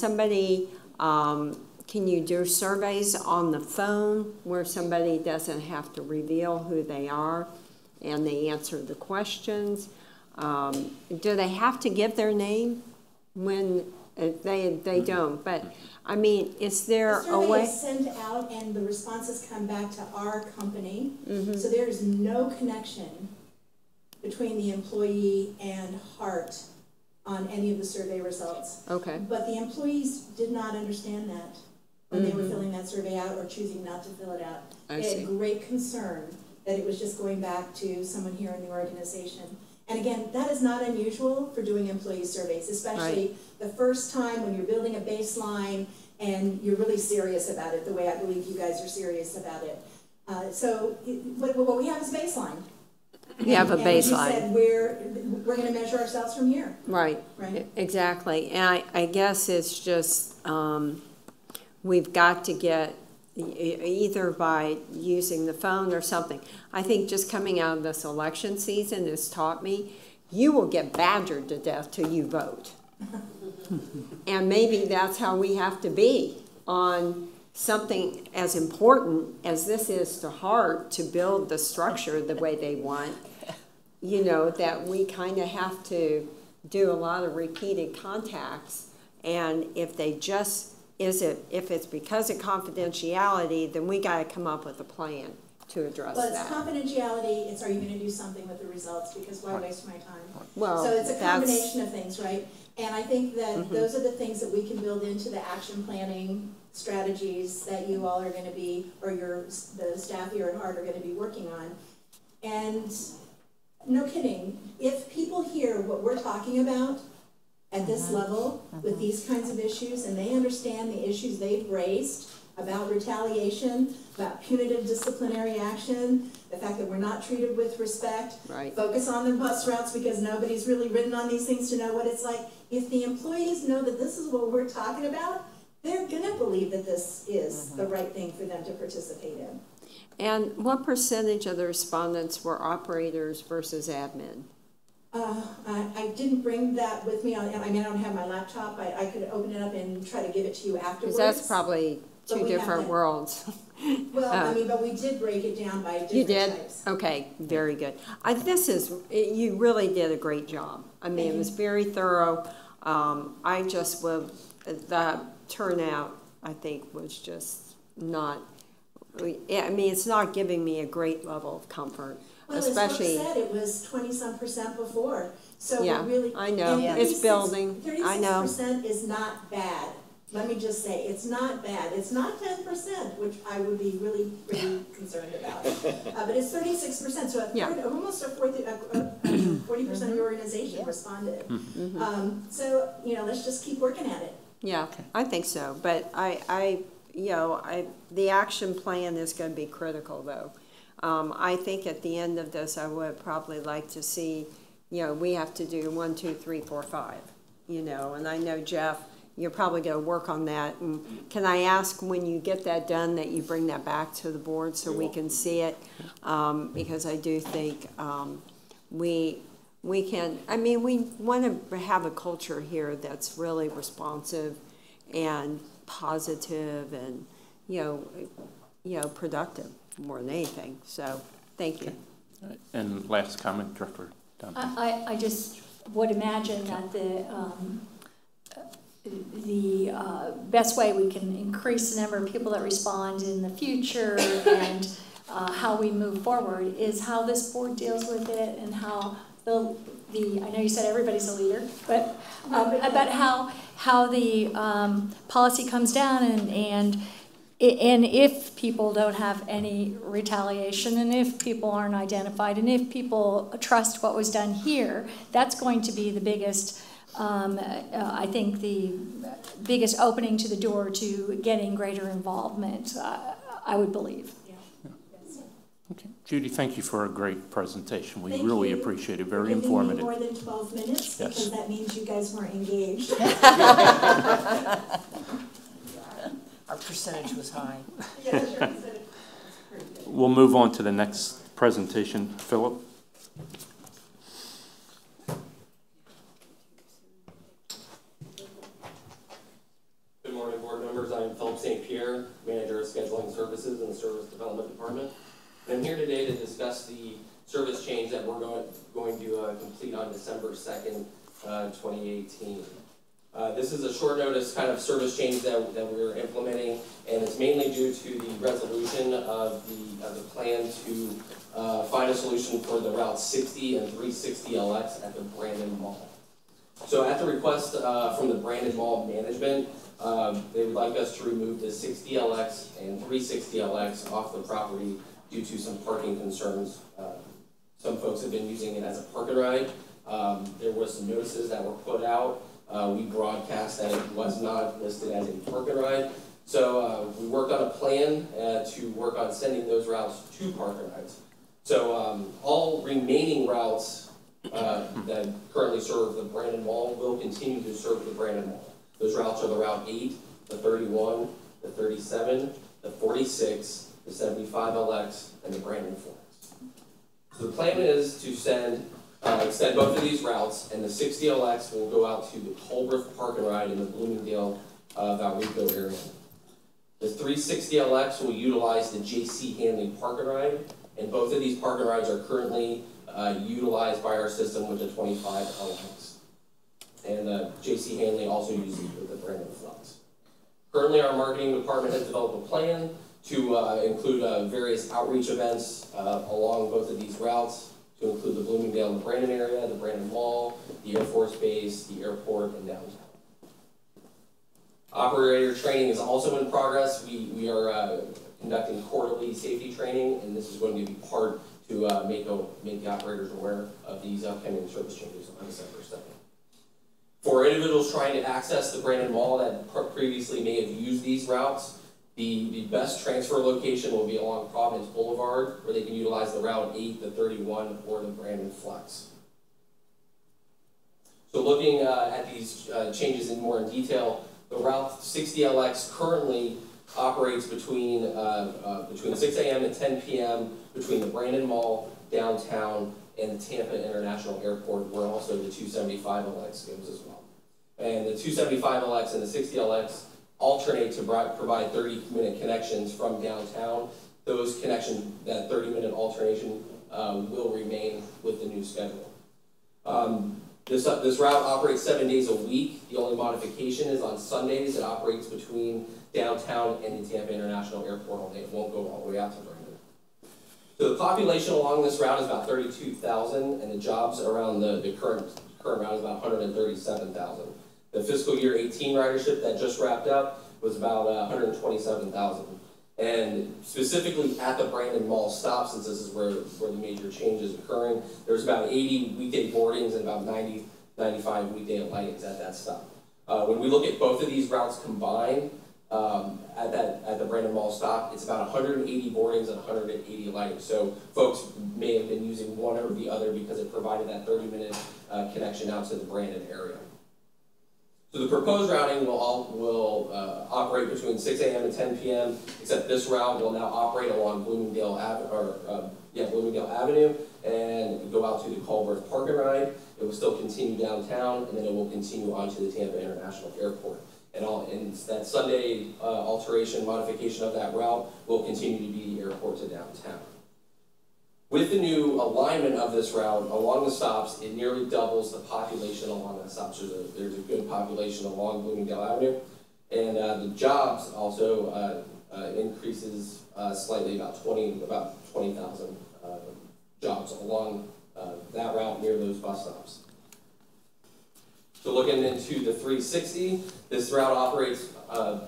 you do surveys on the phone where somebody doesn't have to reveal who they are and they answer the questions? Do they have to give their name when they don't? But I mean, is there a way? The survey is sent out and the responses come back to our company. So there is no connection between the employee and HART on any of the survey results. Okay. But the employees did not understand that when they were filling that survey out or choosing not to fill it out. They had great concern that it was just going back to someone here in the organization. And again, that is not unusual for doing employee surveys, especially the first time when you're building a baseline and you're really serious about it, the way I believe you guys are serious about it. So what we have is baseline. We have a baseline. And you said we're going to measure ourselves from here. Right. Exactly. And I guess it's just, we've got to get, either by using the phone or something. I think just coming out of this election season has taught me, you will get badgered to death till you vote. And maybe that's how we have to be on something as important as this is to HART, to build the structure the way they want, you know, that we kind of have to do a lot of repeated contacts. And if they just, if it's because of confidentiality, then we got to come up with a plan to address that. Well, it's confidentiality, it's are you going to do something with the results, because why waste my time? Well, so it's a combination of things, right? And I think that those are the things that we can build into the action planning strategies that you all are going to be, or the staff here at HART are going to be working on. And no kidding, if people hear what we're talking about at this level with these kinds of issues, and they understand the issues they've raised about retaliation, about punitive disciplinary action, the fact that we're not treated with respect, focus on the bus routes because nobody's really ridden on these things to know what it's like. If the employees know that this is what we're talking about, they're gonna believe that this is the right thing for them to participate in. And what percentage of the respondents were operators versus admin? I didn't bring that with me. I mean, I don't have my laptop. I could open it up and try to give it to you afterwards. Because that's probably two different worlds. Well, I mean, but we did break it down by different types. Okay, very good. You really did a great job. I mean, it was very thorough. I just will, the turnout, I think, was just not, I mean, it's not giving me a great level of comfort. Well, Especially, as Brooke said, it was 20-some% before. So yeah, really, I know, it's building, I know. 36% is not bad. Let me just say, it's not bad. It's not 10%, which I would be really, really concerned about. But it's 36%, so almost a 40% of the organization responded. So, you know, let's just keep working at it. Yeah, I think so. But the action plan is going to be critical, though. I think at the end of this, I would probably like to see, you know, we have to do 1, 2, 3, 4, 5, you know, and I know, Jeff, you're probably going to work on that. And can I ask when you get that done that you bring that back to the board so we can see it? Because I do think we can, I mean, we want to have a culture here that's really responsive and positive and, you know, productive more than anything. So, thank you. And last comment, Director Duncan. I just would imagine that the best way we can increase the number of people that respond in the future and how we move forward is how this board deals with it and how I know you said everybody's a leader, but about how the policy comes down and if people don't have any retaliation and if people aren't identified and if people trust what was done here, that's going to be the biggest, I think the biggest opening to the door to getting greater involvement, I would believe. Okay. Judy, thank you for a great presentation. We really appreciate it. Very informative. More than 12 minutes because that means you guys weren't engaged. Our percentage was high. We'll move on to the next presentation. Philip. Good morning, board members. I am Philip St. Pierre, Manager of Scheduling Services in the Service Development Department. And I'm here today to discuss the service change that we're going to complete on December 2nd, 2018. This is a short notice kind of service change that we're implementing, and it's mainly due to the resolution of the plan to find a solution for the Route 60 and 360LX at the Brandon Mall. So at the request from the Brandon Mall management, they would like us to remove the 60LX and 360LX off the property due to some parking concerns. Some folks have been using it as a park and ride. There were some notices that were put out we broadcast that it was not listed as a park and ride. So we worked on a plan to work on sending those routes to park and rides. So all remaining routes that currently serve the Brandon Mall will continue to serve the Brandon Mall. Those routes are the Route 8, the 31, the 37, the 46, the 75LX, and the Brandon Flex. So the plan is to extend both of these routes, and the 60LX will go out to the Culbreth Park and Ride in the Bloomingdale, Valrico area. The 360LX will utilize the J.C. Hanley Park and Ride, and both of these park and rides are currently utilized by our system with the 25LX. And J.C. Hanley also uses it with the Brandon Flex. Currently, our marketing department has developed a plan to include various outreach events along both of these routes, to include the Bloomingdale and the Brandon area, the Brandon Mall, the Air Force Base, the airport, and downtown. Operator training is also in progress. We are conducting quarterly safety training, and this is going to be part to make the operators aware of these upcoming service changes on December 2nd. For individuals trying to access the Brandon Mall that previously may have used these routes, the best transfer location will be along Providence Boulevard, where they can utilize the Route 8, the 31, or the Brandon Flex. So looking at these changes in more in detail, the Route 60LX currently operates between 6 a.m. and 10 p.m. between the Brandon Mall, downtown, and the Tampa International Airport, where also the 275LX goes as well. And the 275LX and the 60LX alternate to provide 30-minute connections from downtown. Those connections, that 30-minute alternation, will remain with the new schedule. This route operates 7 days a week. The only modification is on Sundays. It operates between downtown and the Tampa International Airport all day. It won't go all the way out to Brandon. So the population along this route is about 32,000, and the jobs around the current route is about 137,000. The fiscal year 18 ridership that just wrapped up was about 127,000. And specifically at the Brandon Mall stop, since this is where the major change is occurring, there's about 80 weekday boardings and about 95 weekday lightings at that stop. When we look at both of these routes combined, at the Brandon Mall stop, it's about 180 boardings and 180 lightings. So folks may have been using one or the other because it provided that 30-minute connection out to the Brandon area. So the proposed routing will operate between 6 a.m. and 10 p.m., except this route will now operate along Bloomingdale Avenue and go out to the Culbreth Park and Ride. It will still continue downtown, and then it will continue on to the Tampa International Airport. And that Sunday alteration modification of that route will continue to be the airport to downtown. With the new alignment of this route along the stops, it nearly doubles the population along the stops. There's a good population along Bloomingdale Avenue. And the jobs also increases slightly, about 20,000 jobs along that route near those bus stops. So looking into the 360, this route operates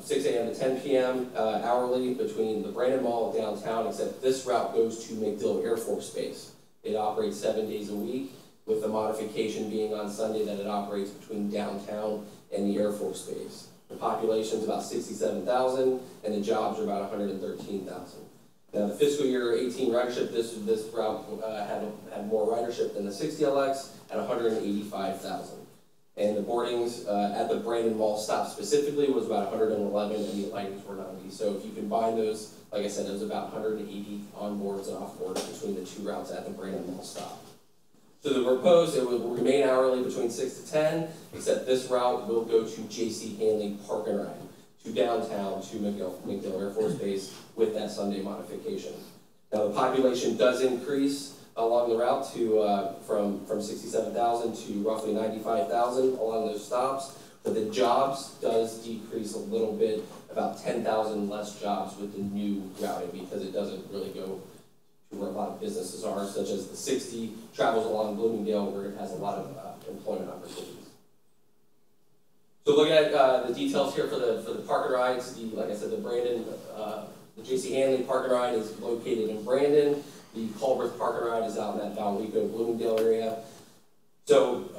6 a.m. to 10 p.m. Hourly between the Brandon Mall and downtown, except this route goes to MacDill Air Force Base. It operates 7 days a week, with the modification being on Sunday that it operates between downtown and the Air Force Base. The population is about 67,000, and the jobs are about 113,000. Now, the fiscal year 18 ridership, this route had more ridership than the 60LX at 185,000. And the boardings at the Brandon Mall stop specifically was about 111, and the lightings were 90. So if you combine those, like I said, it was about 180 onboards and offboards between the two routes at the Brandon Mall stop. So the proposed, it will remain hourly between 6 to 10, except this route will go to J.C. Hanley Park and Ride, to downtown, to MacDill Air Force Base with that Sunday modification. Now the population does increase along the route to from 67,000 to roughly 95,000 along those stops, but the jobs does decrease a little bit, about 10,000 less jobs with the new routing, because it doesn't really go to where a lot of businesses are, such as the 60 travels along Bloomingdale, where it has a lot of employment opportunities. So looking at the details here for the park and rides, like I said, the J.C. Hanley Park and Ride is located in Brandon. The Culbreth Park and Ride is out in that Valrico, Bloomingdale area. So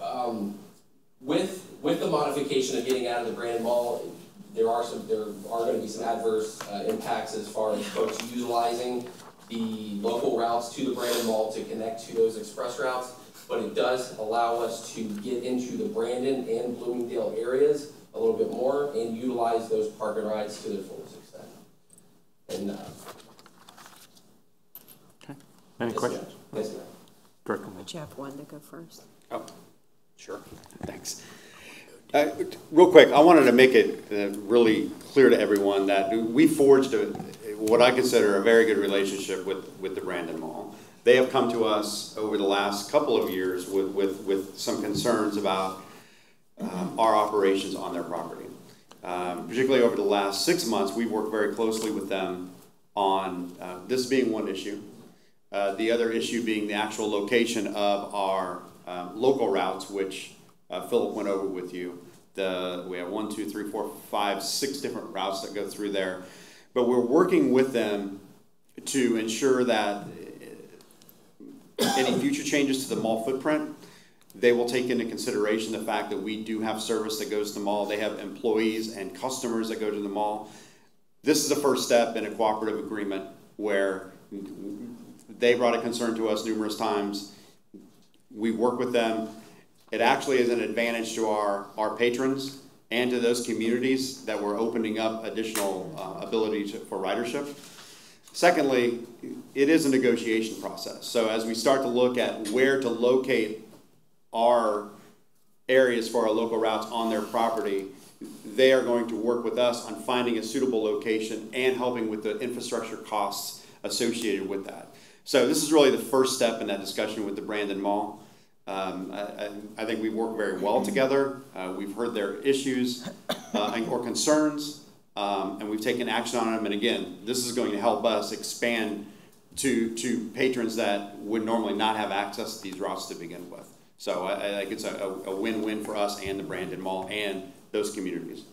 with with the modification of getting out of the Brandon Mall, there are going to be some adverse impacts as far as folks utilizing the local routes to the Brandon Mall to connect to those express routes, but it does allow us to get into the Brandon and Bloomingdale areas a little bit more and utilize those park and rides to their fullest extent. And okay. Any questions? Yes, ma'am. Director. Jeff wanted to go first. Oh, sure. Thanks. Real quick, I wanted to make it really clear to everyone that we forged what I consider a very good relationship with the Brandon Mall. They have come to us over the last couple of years with some concerns about our operations on their property. Particularly over the last 6 months, we've worked very closely with them on this being one issue. The other issue being the actual location of our local routes, which Philip went over with you. We have 1, 2, 3, 4, 5, 6 different routes that go through there. But we're working with them to ensure that any future changes to the mall footprint, they will take into consideration the fact that we do have service that goes to the mall. They have employees and customers that go to the mall. This is the first step in a cooperative agreement where they brought a concern to us numerous times. We work with them. It actually is an advantage to our patrons and to those communities that we're opening up additional ability for ridership. Secondly, it is a negotiation process. So as we start to look at where to locate our areas for our local routes on their property, they are going to work with us on finding a suitable location and helping with the infrastructure costs associated with that. So this is really the first step in that discussion with the Brandon Mall. I think we work very well together. We've heard their issues or concerns, and we've taken action on them. And again, this is going to help us expand to patrons that would normally not have access to these routes to begin with. So I think it's a win-win for us and the Brandon Mall and those communities.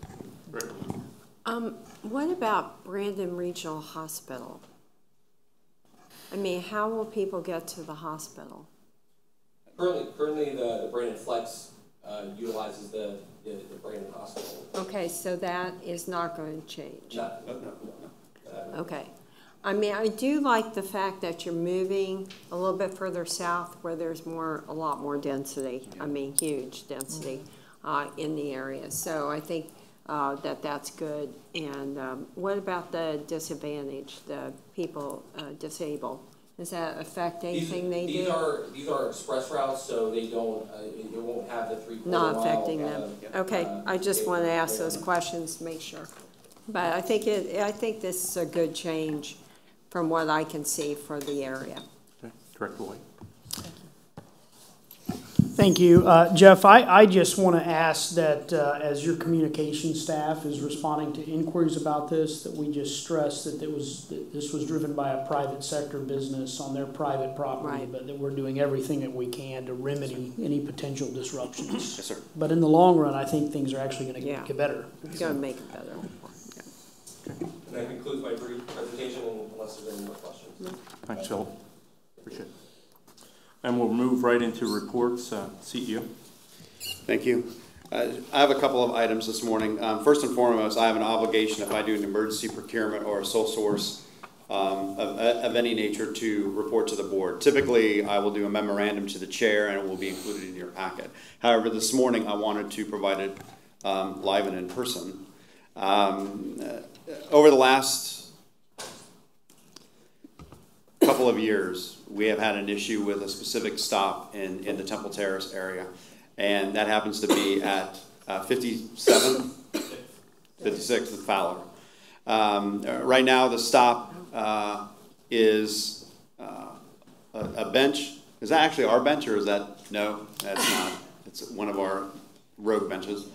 What about Brandon Regional Hospital? I mean, how will people get to the hospital? Currently the Brandon Flex utilizes the Brandon Hospital. Okay, so that is not going to change? No. Okay. I mean, I do like the fact that you're moving a little bit further south where there's a lot more density. I mean, huge density in the area. So I think that's good. And what about the disadvantage, the people disabled? Does that affect anything they do? These are express routes, so they don't. It won't have the 3/4 mile. Not affecting them. Okay, I just want to ask those questions to make sure. But I think this is a good change from what I can see for the area. Okay. Director White. Thank you. Jeff, I just want to ask that as your communication staff is responding to inquiries about this, that we just stress that this was driven by a private sector business on their private property, right, but that we're doing everything that we can to remedy any potential disruptions. Yes, sir. But in the long run, I think things are actually going to get better. It's going to make it better. And that concludes my brief presentation, unless there's any more questions. No. Thanks, Phil. Appreciate it. And we'll move right into reports. CEO. Thank you. I have a couple of items this morning. First and foremost, I have an obligation if I do an emergency procurement or a sole source of any nature to report to the board. Typically, I will do a memorandum to the chair and it will be included in your packet. However, this morning I wanted to provide it live and in person. Over the last couple of years, we have had an issue with a specific stop in the Temple Terrace area, and that happens to be at 56th and Fowler. Right now, the stop is a bench. Is that actually our bench, or is that? No, that's not. It's one of our rogue benches.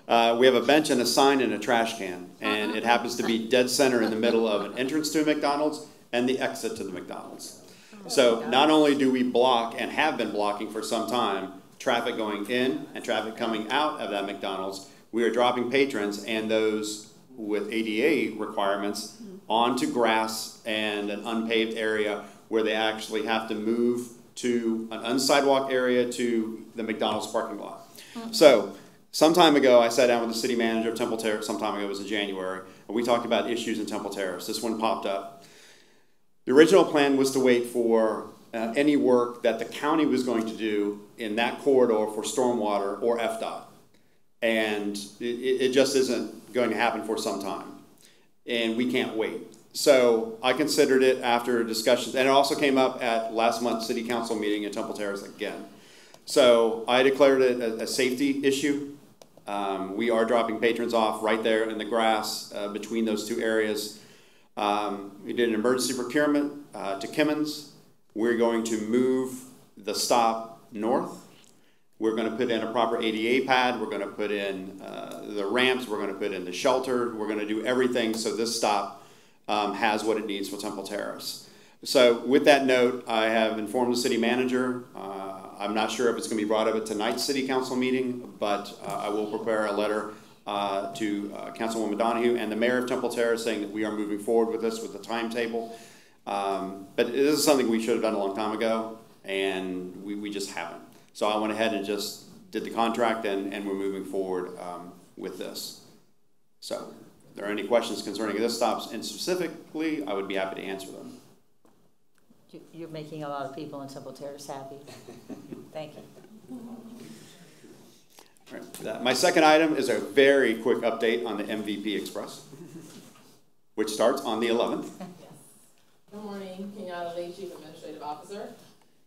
We have a bench and a sign and a trash can, and it happens to be dead center in the middle of an entrance to a McDonald's and the exit to the McDonald's. So not only do we block, and have been blocking for some time, traffic going in and traffic coming out of that McDonald's, we are dropping patrons and those with ADA requirements onto grass and an unpaved area where they actually have to move to an unsidewalk area to the McDonald's parking lot. So Some time ago, I sat down with the city manager of Temple Terrace, some time ago, it was in January, and we talked about issues in Temple Terrace. This one popped up. The original plan was to wait for any work that the county was going to do in that corridor for stormwater or FDOT. And it just isn't going to happen for some time. And we can't wait. So I considered it after discussions, and it also came up at last month's city council meeting in Temple Terrace again. So I declared it a safety issue. We are dropping patrons off right there in the grass between those two areas. We did an emergency procurement to Kimmons. We're going to move the stop north. We're going to put in a proper ADA pad. We're going to put in the ramps. We're going to put in the shelter. We're going to do everything so this stop has what it needs for Temple Terrace. So with that note, I have informed the city manager. I'm not sure if it's going to be brought up at tonight's city council meeting, but I will prepare a letter to Councilwoman Donahue and the mayor of Temple Terrace saying that we are moving forward with this with the timetable. But this is something we should have done a long time ago, and we just haven't. So I went ahead and just did the contract, and we're moving forward with this. So if there are any questions concerning this stops, and specifically, I would be happy to answer them. You're making a lot of people in Temple Terrace happy. Thank you. All right. My second item is a very quick update on the MVP Express, which starts on the 11th. Good morning, Kenyatta Lee, Chief Administrative Officer.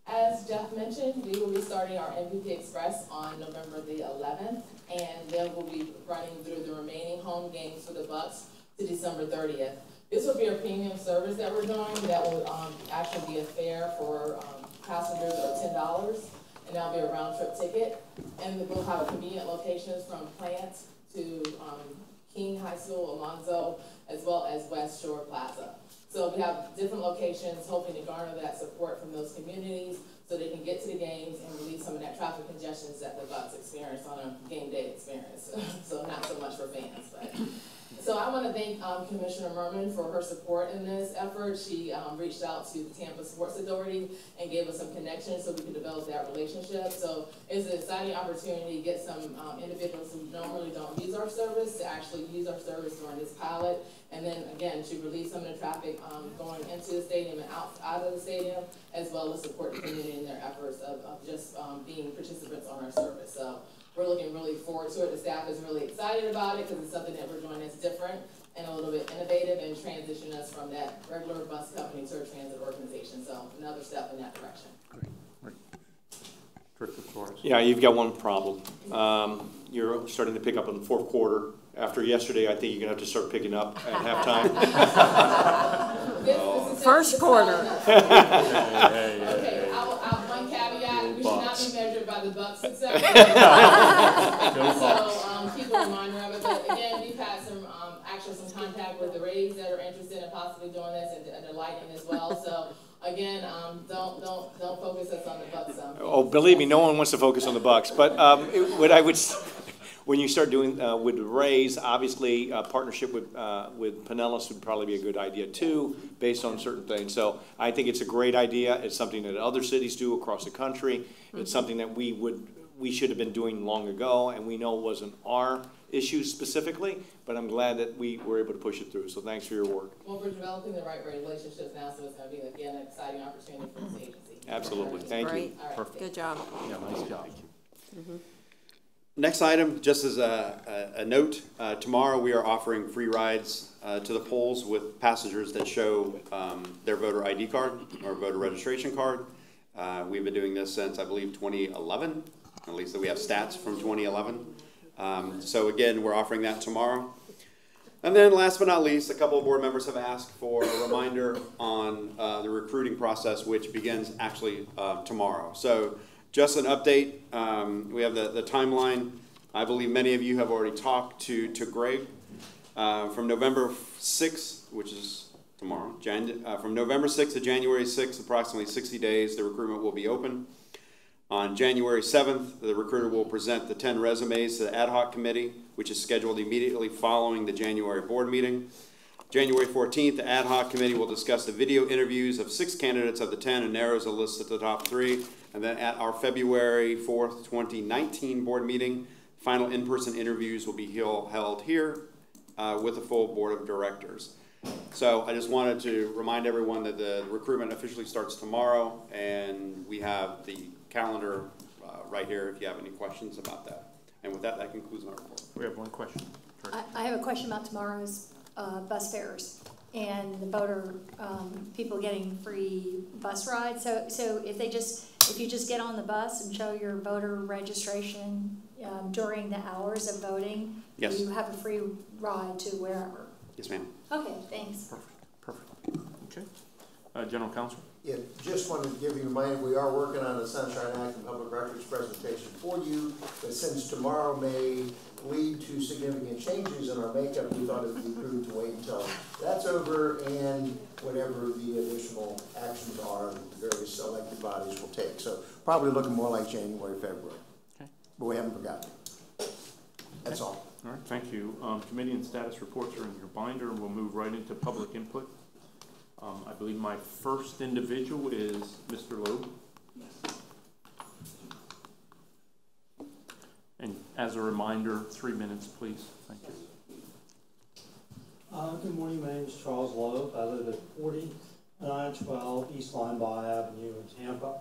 As Jeff mentioned, we will be starting our MVP Express on November the 11th, and then we'll be running through the remaining home games for the Bucks to December 30th. This will be a premium service that we're doing that will actually be a fare for passengers of $10, and that'll be a round-trip ticket. And we'll have convenient locations from Plant to King High School, Alonzo, as well as West Shore Plaza. So we have different locations hoping to garner that support from those communities so they can get to the games and relieve some of that traffic congestion that the Bucks experience on a game day experience. So not so much for fans, but. So I want to thank Commissioner Merman for her support in this effort. She reached out to the Tampa Sports Authority and gave us some connections so we could develop that relationship. So it's an exciting opportunity to get some individuals who normally don't use our service to actually use our service during this pilot. And then again, to relieve some of the traffic going into the stadium and out of the stadium, as well as support the community in their efforts of just being participants on our service. So we're looking really forward to it. The staff is really excited about it because it's something that we're doing that's different and a little bit innovative and transition us from that regular bus company to a transit organization. So another step in that direction. Great. Director Flores. Yeah, you've got one problem. You're starting to pick up in the fourth quarter. After yesterday, I think you're going to have to start picking up at halftime. This First quarter. Okay, one caveat, we should not be measured by the Bucks' success. So keep a reminder of it. But again, we've had some contact with the Rays that are interested in possibly doing this, and the Lightning as well. So again, don't focus us on the Bucks. Oh, believe me, no one wants to focus on the Bucks. But what I would. When you start doing with the Rays, obviously a partnership with Pinellas would probably be a good idea too, based on certain things. So I think it's a great idea. It's something that other cities do across the country. It's something that we should have been doing long ago, and we know it wasn't our issue specifically, but I'm glad that we were able to push it through. So thanks for your work. Well, we're developing the right relationships now, so it's going to be again an exciting opportunity for this agency. Absolutely. Thank you. Right. Perfect. Good job. Yeah, nice job. Next item, just as a note, tomorrow we are offering free rides to the polls with passengers that show their voter ID card or voter registration card. We've been doing this since, I believe, 2011, at least that we have stats from 2011. So again, we're offering that tomorrow. And then last but not least, a couple of board members have asked for a reminder on the recruiting process, which begins actually tomorrow. So just an update, we have the timeline. I believe many of you have already talked to Greg. From November 6th, which is tomorrow, from November 6th to January 6th, approximately 60 days, the recruitment will be open. On January 7th, the recruiter will present the 10 resumes to the ad hoc committee, which is scheduled immediately following the January board meeting. January 14th, the ad hoc committee will discuss the video interviews of 6 candidates of the 10 and narrows a list of the top 3. And then at our February 4th, 2019 board meeting, Final in-person interviews will be held here with the full board of directors. So I just wanted to remind everyone that the recruitment officially starts tomorrow, and we have the calendar right here if you have any questions about that. And with that, that concludes my report. We have one question. I have a question about tomorrow's bus fares and the voter, people getting free bus rides. So if you just get on the bus and show your voter registration during the hours of voting, yes, you have a free ride to wherever. Yes, ma'am. Okay, thanks. Perfect. Okay. General Counsel? Yeah, just wanted to give you a reminder, we are working on a Sunshine Act and Public Records presentation for you, but since tomorrow may lead to significant changes in our makeup, we thought it would be prudent to wait until that's over and whatever the additional actions are that the various elected bodies will take. So probably looking more like January, February. Okay. But we haven't forgotten. That's all. All right, thank you. Committee and status reports are in your binder, and we'll move right into public input. I believe my first individual is Mr. Loeb. Yes. And as a reminder, 3 minutes, please. Thank you. Good morning. My name is Charles Loeb. I live at 4912 East Linebaugh Avenue in Tampa.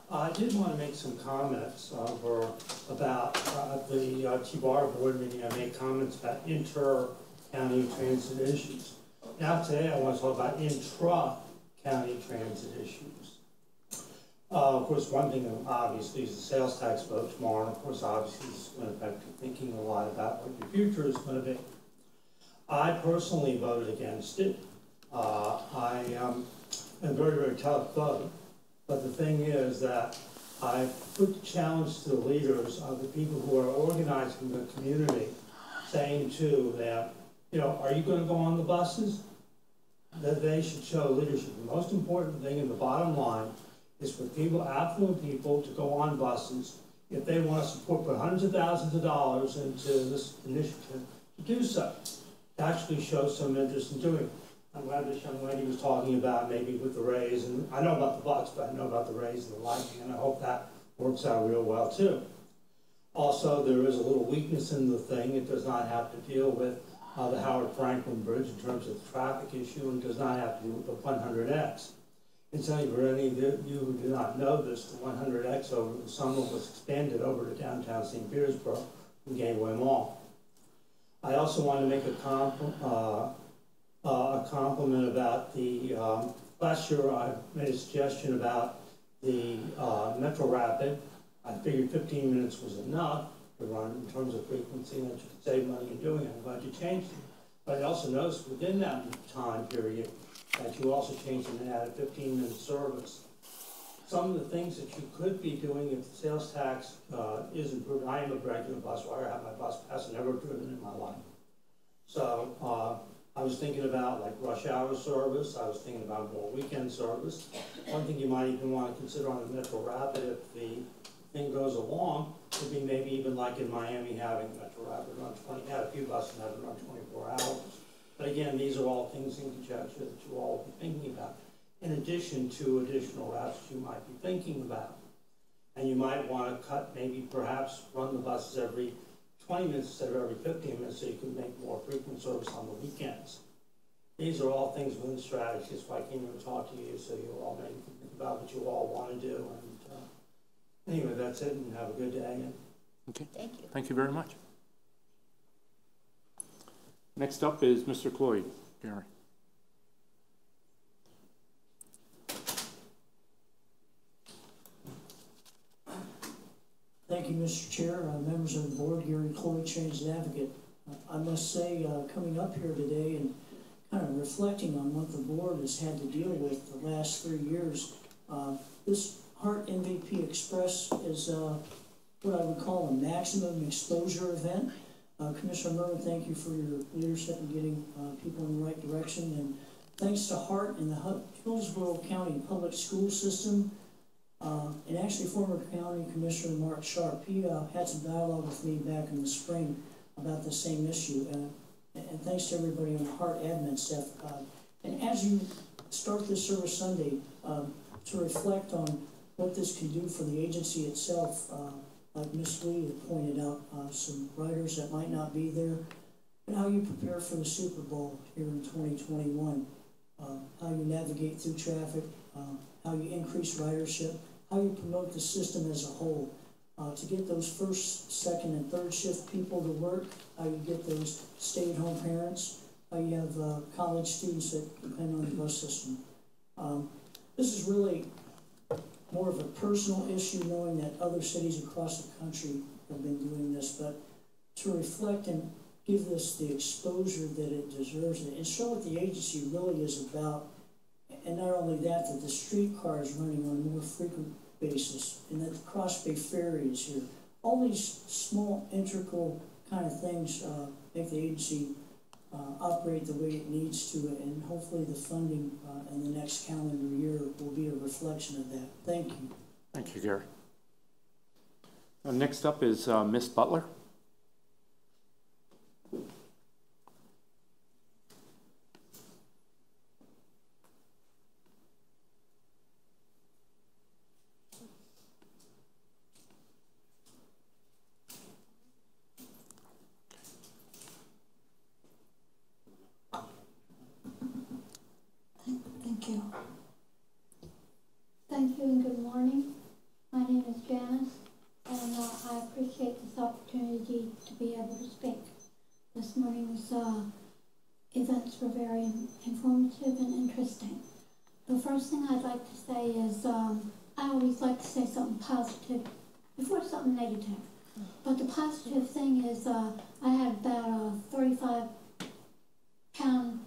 I did want to make some comments about the T-Bar board meeting. I made comments about inter-county transit issues. Now today I want to talk about intra-county transit issues. Of course, one thing obviously is the sales tax vote tomorrow, and of course obviously this is going to affect you thinking a lot about what your future is going to be. I personally voted against it. I am a very, very tough vote. But the thing is that I put the challenge to the leaders of the people who are organizing the community, saying to them, you know, are you going to go on the buses? That they should show leadership. The most important thing in the bottom line is for people, affluent people, to go on buses if they want to put hundreds of thousands of dollars into this initiative to do so, to actually show some interest in doing it. I'm glad this young lady was talking about maybe with the raise, and I know about the bucks, but I know about the raise and the lighting, and I hope that works out real well too. Also, there is a little weakness in the thing. It does not have to deal with the Howard Franklin Bridge in terms of the traffic issue, and does not have to do with the 100X. And tell you, for any of you who do not know this, the 100X over the summer was expanded over to downtown St. Petersburg from Gateway Mall. I also want to make a compliment about the, last year I made a suggestion about the Metro Rapid. I figured 15 minutes was enough to run in terms of frequency, and that you could save money in doing it. I'm glad you changed it. But I also noticed within that time period that you also changed and added 15-minute service. Some of the things that you could be doing if the sales tax is improved. I am a regular bus rider. I have my bus pass, never driven in my life. So I was thinking about like rush hour service. I was thinking about more weekend service. One thing you might even want to consider on the Metro Rapid, if the thing goes along, would be maybe even like in Miami having Metro Rapid run 20, had a few buses that have run 24 hours. But again, these are all things in conjecture that you all will be thinking about, in addition to additional routes you might be thinking about. And you might want to cut, maybe perhaps run the buses every 20 minutes instead of every 15 minutes, so you can make more frequent service on the weekends. These are all things within the strategy. That's why I came here to talk to you, so you all maybe think about what you all want to do. And anyway, that's it, and have a good day. Okay. Thank you. Thank you very much. Next up is Mr. Cloyd. Gary. Thank you, Mr. Chair, members of the board, Gary Cloyd, Transit Advocate. I must say, coming up here today and kind of reflecting on what the board has had to deal with the last 3 years, this HART MVP Express is what I would call a maximum exposure event. Commissioner Merwin, thank you for your leadership in getting people in the right direction. And thanks to HART and the Hillsborough County Public School System, and actually former County Commissioner Mark Sharp, he had some dialogue with me back in the spring about the same issue. And thanks to everybody on the HART admin staff. And as you start this service Sunday, to reflect on what this can do for the agency itself, like Ms. Lee had pointed out, some riders that might not be there, and how you prepare for the Super Bowl here in 2021, how you navigate through traffic, how you increase ridership, how you promote the system as a whole, to get those first, second, and third shift people to work, how you get those stay-at-home parents, how you have college students that depend on the bus system. This is really more of a personal issue, knowing that other cities across the country have been doing this, but to reflect and give this the exposure that it deserves and show what the agency really is about. And not only that, that the streetcar is running on a more frequent basis, and that the Cross Bay Ferry is here. All these small, integral kind of things make the agency operate the way it needs to, and hopefully the funding in the next calendar year will be a reflection of that. Thank you. Thank you, Gary. Next up is Ms. Butler. Thank you and good morning. My name is Janice, and I appreciate this opportunity to be able to speak. This morning's events were very informative and interesting. The first thing I'd like to say is I always like to say something positive before something negative. But the positive thing is I had about a 35-pound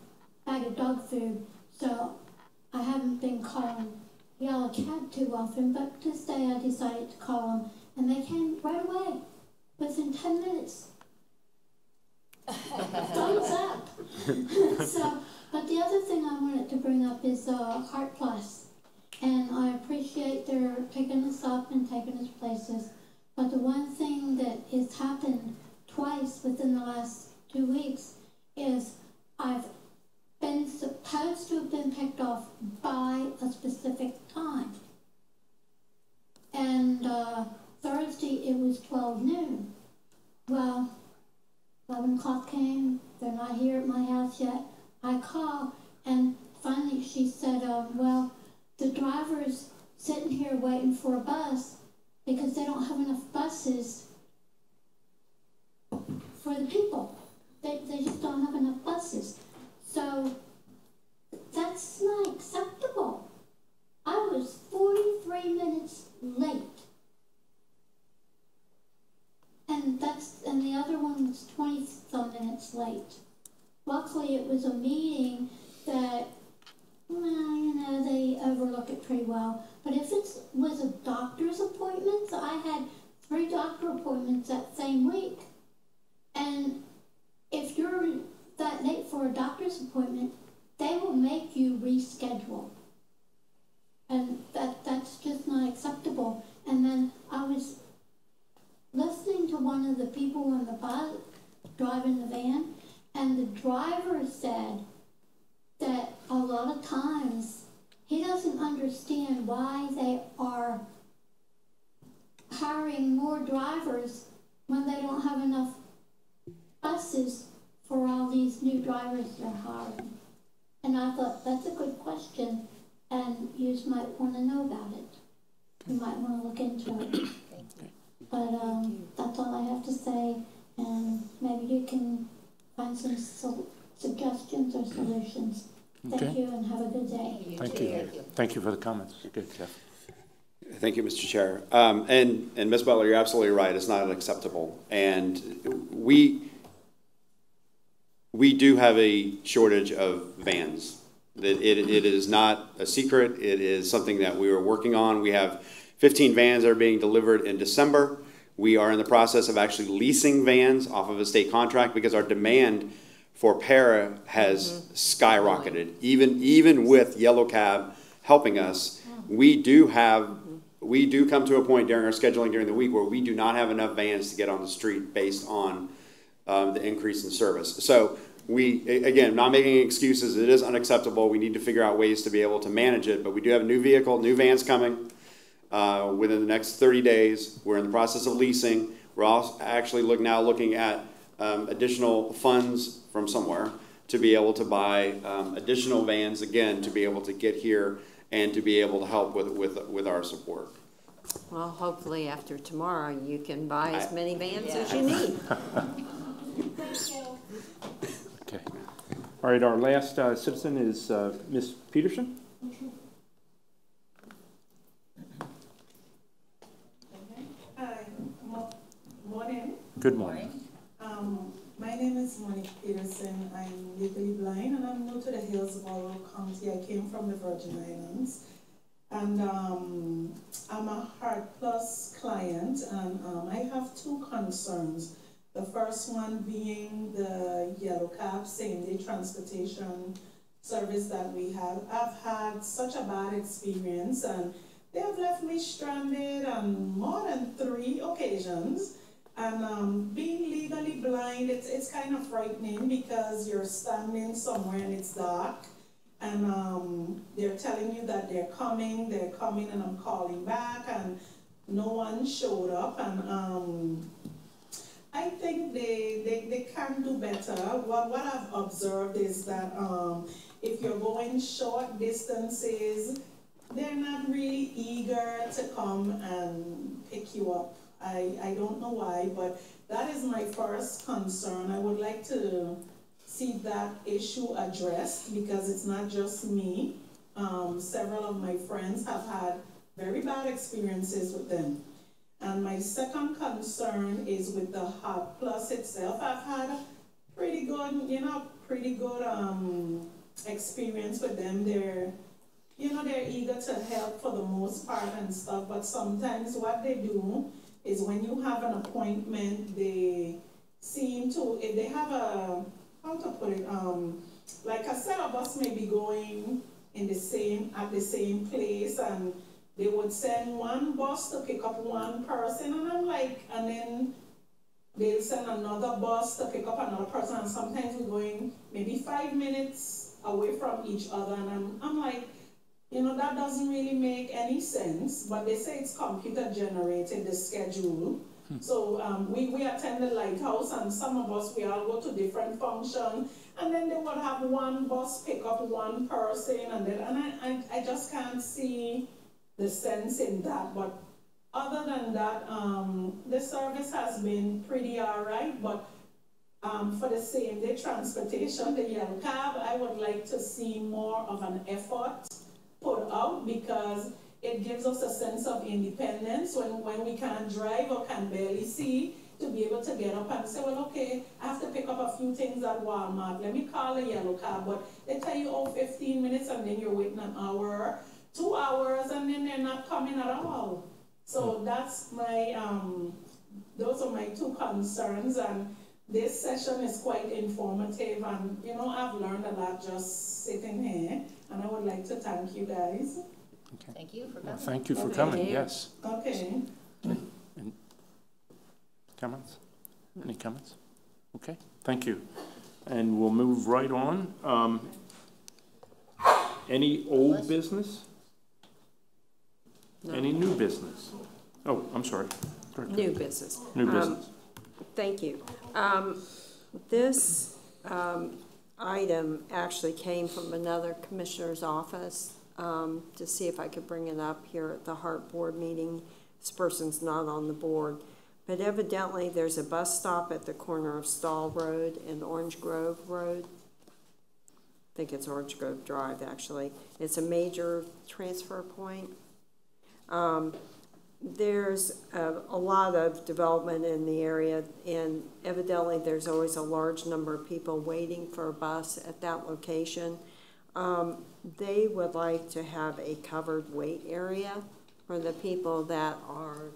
bag of dog food, so I haven't been calling Yellow Cab too often, but this day I decided to call them, and they came right away, within 10 minutes. Thumbs up. But the other thing I wanted to bring up is HART Plus, and I appreciate their picking us up and taking us places, but the one thing that has happened twice within the last 2 weeks is I've been supposed to have been picked off by a specific time. And Thursday it was 12 noon. Well, 11 o'clock came, they're not here at my house yet. I call, and finally she said, well, the driver's sitting here waiting for a bus because they don't have enough buses for the people. They just don't have enough buses. So that's not acceptable. I was 43 minutes late. And the other one was 20-some minutes late. Luckily it was a meeting that, well, you know, they overlook it pretty well. But if it was a doctor's appointment, I had 3 doctor appointments that same week. And if you're that late for a doctor's appointment, they will make you reschedule. And that's just not acceptable. And then I was listening to one of the people on the bus driving the van, and the driver said that a lot of times he doesn't understand why they are hiring more drivers when they don't have enough buses for all these new drivers they're hiring. And I thought, that's a good question, and you might want to know about it. You might want to look into it. But that's all I have to say, and maybe you can find some suggestions or solutions. Thank you, and have a good day. Thank you. Thank you for the comments. Good, Jeff. Thank you, Mr. Chair. And Ms. Butler, you're absolutely right. It's not acceptable. And we do have a shortage of vans. It is not a secret. It is something that we are working on. We have 15 vans that are being delivered in December. We are in the process of actually leasing vans off of a state contract because our demand for para has skyrocketed. Even with Yellow Cab helping us, we do come to a point during our scheduling during the week where we do not have enough vans to get on the street based on the increase in service. So again, not making excuses, it is unacceptable. We need to figure out ways to be able to manage it, but we do have a new vehicle, new vans coming. within the next 30 days. We're in the process of leasing. We're also actually looking at additional funds from somewhere to be able to buy additional vans, again, to be able to get here and to be able to help with our support. Well, hopefully after tomorrow, you can buy as many vans as you need. Okay. All right, our last citizen is Ms. Peterson. Hi, morning. Good morning. My name is Monique Peterson. I'm legally blind and I'm new to the Hillsborough County. I came from the Virgin Islands. And I'm a HART Plus client, and I have two concerns. The first one being the yellow cab same-day transportation service that we have. I've had such a bad experience, and they have left me stranded on more than 3 occasions. And being legally blind, it's kind of frightening because you're standing somewhere and it's dark. And they're telling you that they're coming, and I'm calling back, and no one showed up. And I think they can do better. What I've observed is that if you're going short distances, they're not really eager to come and pick you up. I don't know why, but that is my first concern. I would like to see that issue addressed because it's not just me. Several of my friends have had very bad experiences with them. And my second concern is with the HART Plus itself. I've had a pretty good experience with them. They're eager to help for the most part and stuff, but sometimes what they do is when you have an appointment, they seem to, if they have a, how to put it, like a set of us may be going at the same place, and they would send one bus to pick up one person, and I'm like, and then they'll send another bus to pick up another person, and sometimes we're going maybe 5 minutes away from each other, and I'm like, that doesn't really make any sense, but they say it's computer generated, the schedule. So we attend the lighthouse, and some of us, we all go to different functions, and then they would have one bus pick up one person, and I just can't see the sense in that. But other than that, the service has been pretty all right, but for the same-day transportation, the yellow cab, I would like to see more of an effort put out, because it gives us a sense of independence when we can't drive or can barely see, to be able to get up and say, well, okay, I have to pick up a few things at Walmart. Let me call a yellow cab. But they tell you, 15 minutes, and then you're waiting an hour, 2 hours, and then they're not coming at all. So that's my, those are my two concerns. And this session is quite informative. And, I've learned a lot just sitting here. And I would like to thank you guys. Okay. Thank you for coming. Well, thank you for coming, yes. Okay. And comments? Any comments? Okay, thank you. And we'll move right on. Any old business? No. Any new business? Oh, I'm sorry. New business. New business. Thank you. This item actually came from another commissioner's office, to see if I could bring it up here at the HART board meeting. This person's not on the board, but evidently there's a bus stop at the corner of Stall Road and Orange Grove Road. I think it's Orange Grove Drive, actually. It's a major transfer point. There's a lot of development in the area, and evidently there's always a large number of people waiting for a bus at that location. They would like to have a covered wait area for the people that are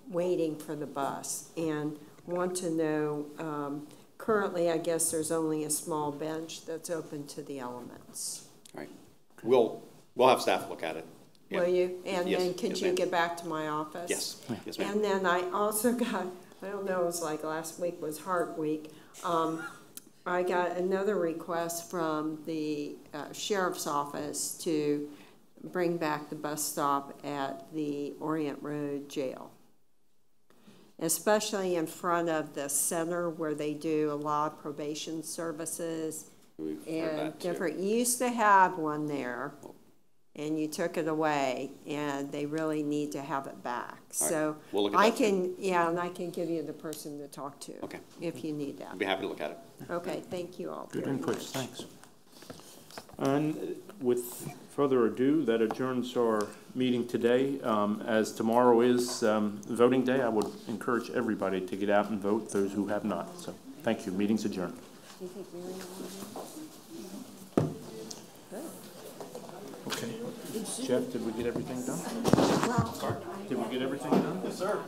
waiting for the bus, and want to know, currently I guess there's only a small bench that's open to the elements. Right. We'll have staff look at it. Yeah. Will you? And yes. then could you get back to my office? Yes. Yes, ma'am. And then I also got, I don't know, it was like last week was HART week. I got another request from the sheriff's office to bring back the bus stop at the Orient Road Jail. Especially in front of the center where they do a lot of probation services and different. You used to have one there, and you took it away, and they really need to have it back. So we'll look at I that can, yeah, and I can give you the person to talk to. Okay. If you need that. I'd be happy to look at it. Okay, thank you all. Good very input, much. thanks. And with further ado, that adjourns our meeting today. As tomorrow is voting day, I would encourage everybody to get out and vote, those who have not. So, thank you. Meeting's adjourned. Do you think Mary will? Okay. Jeff, did we get everything done? Well, Did we get everything done? Yes, sir.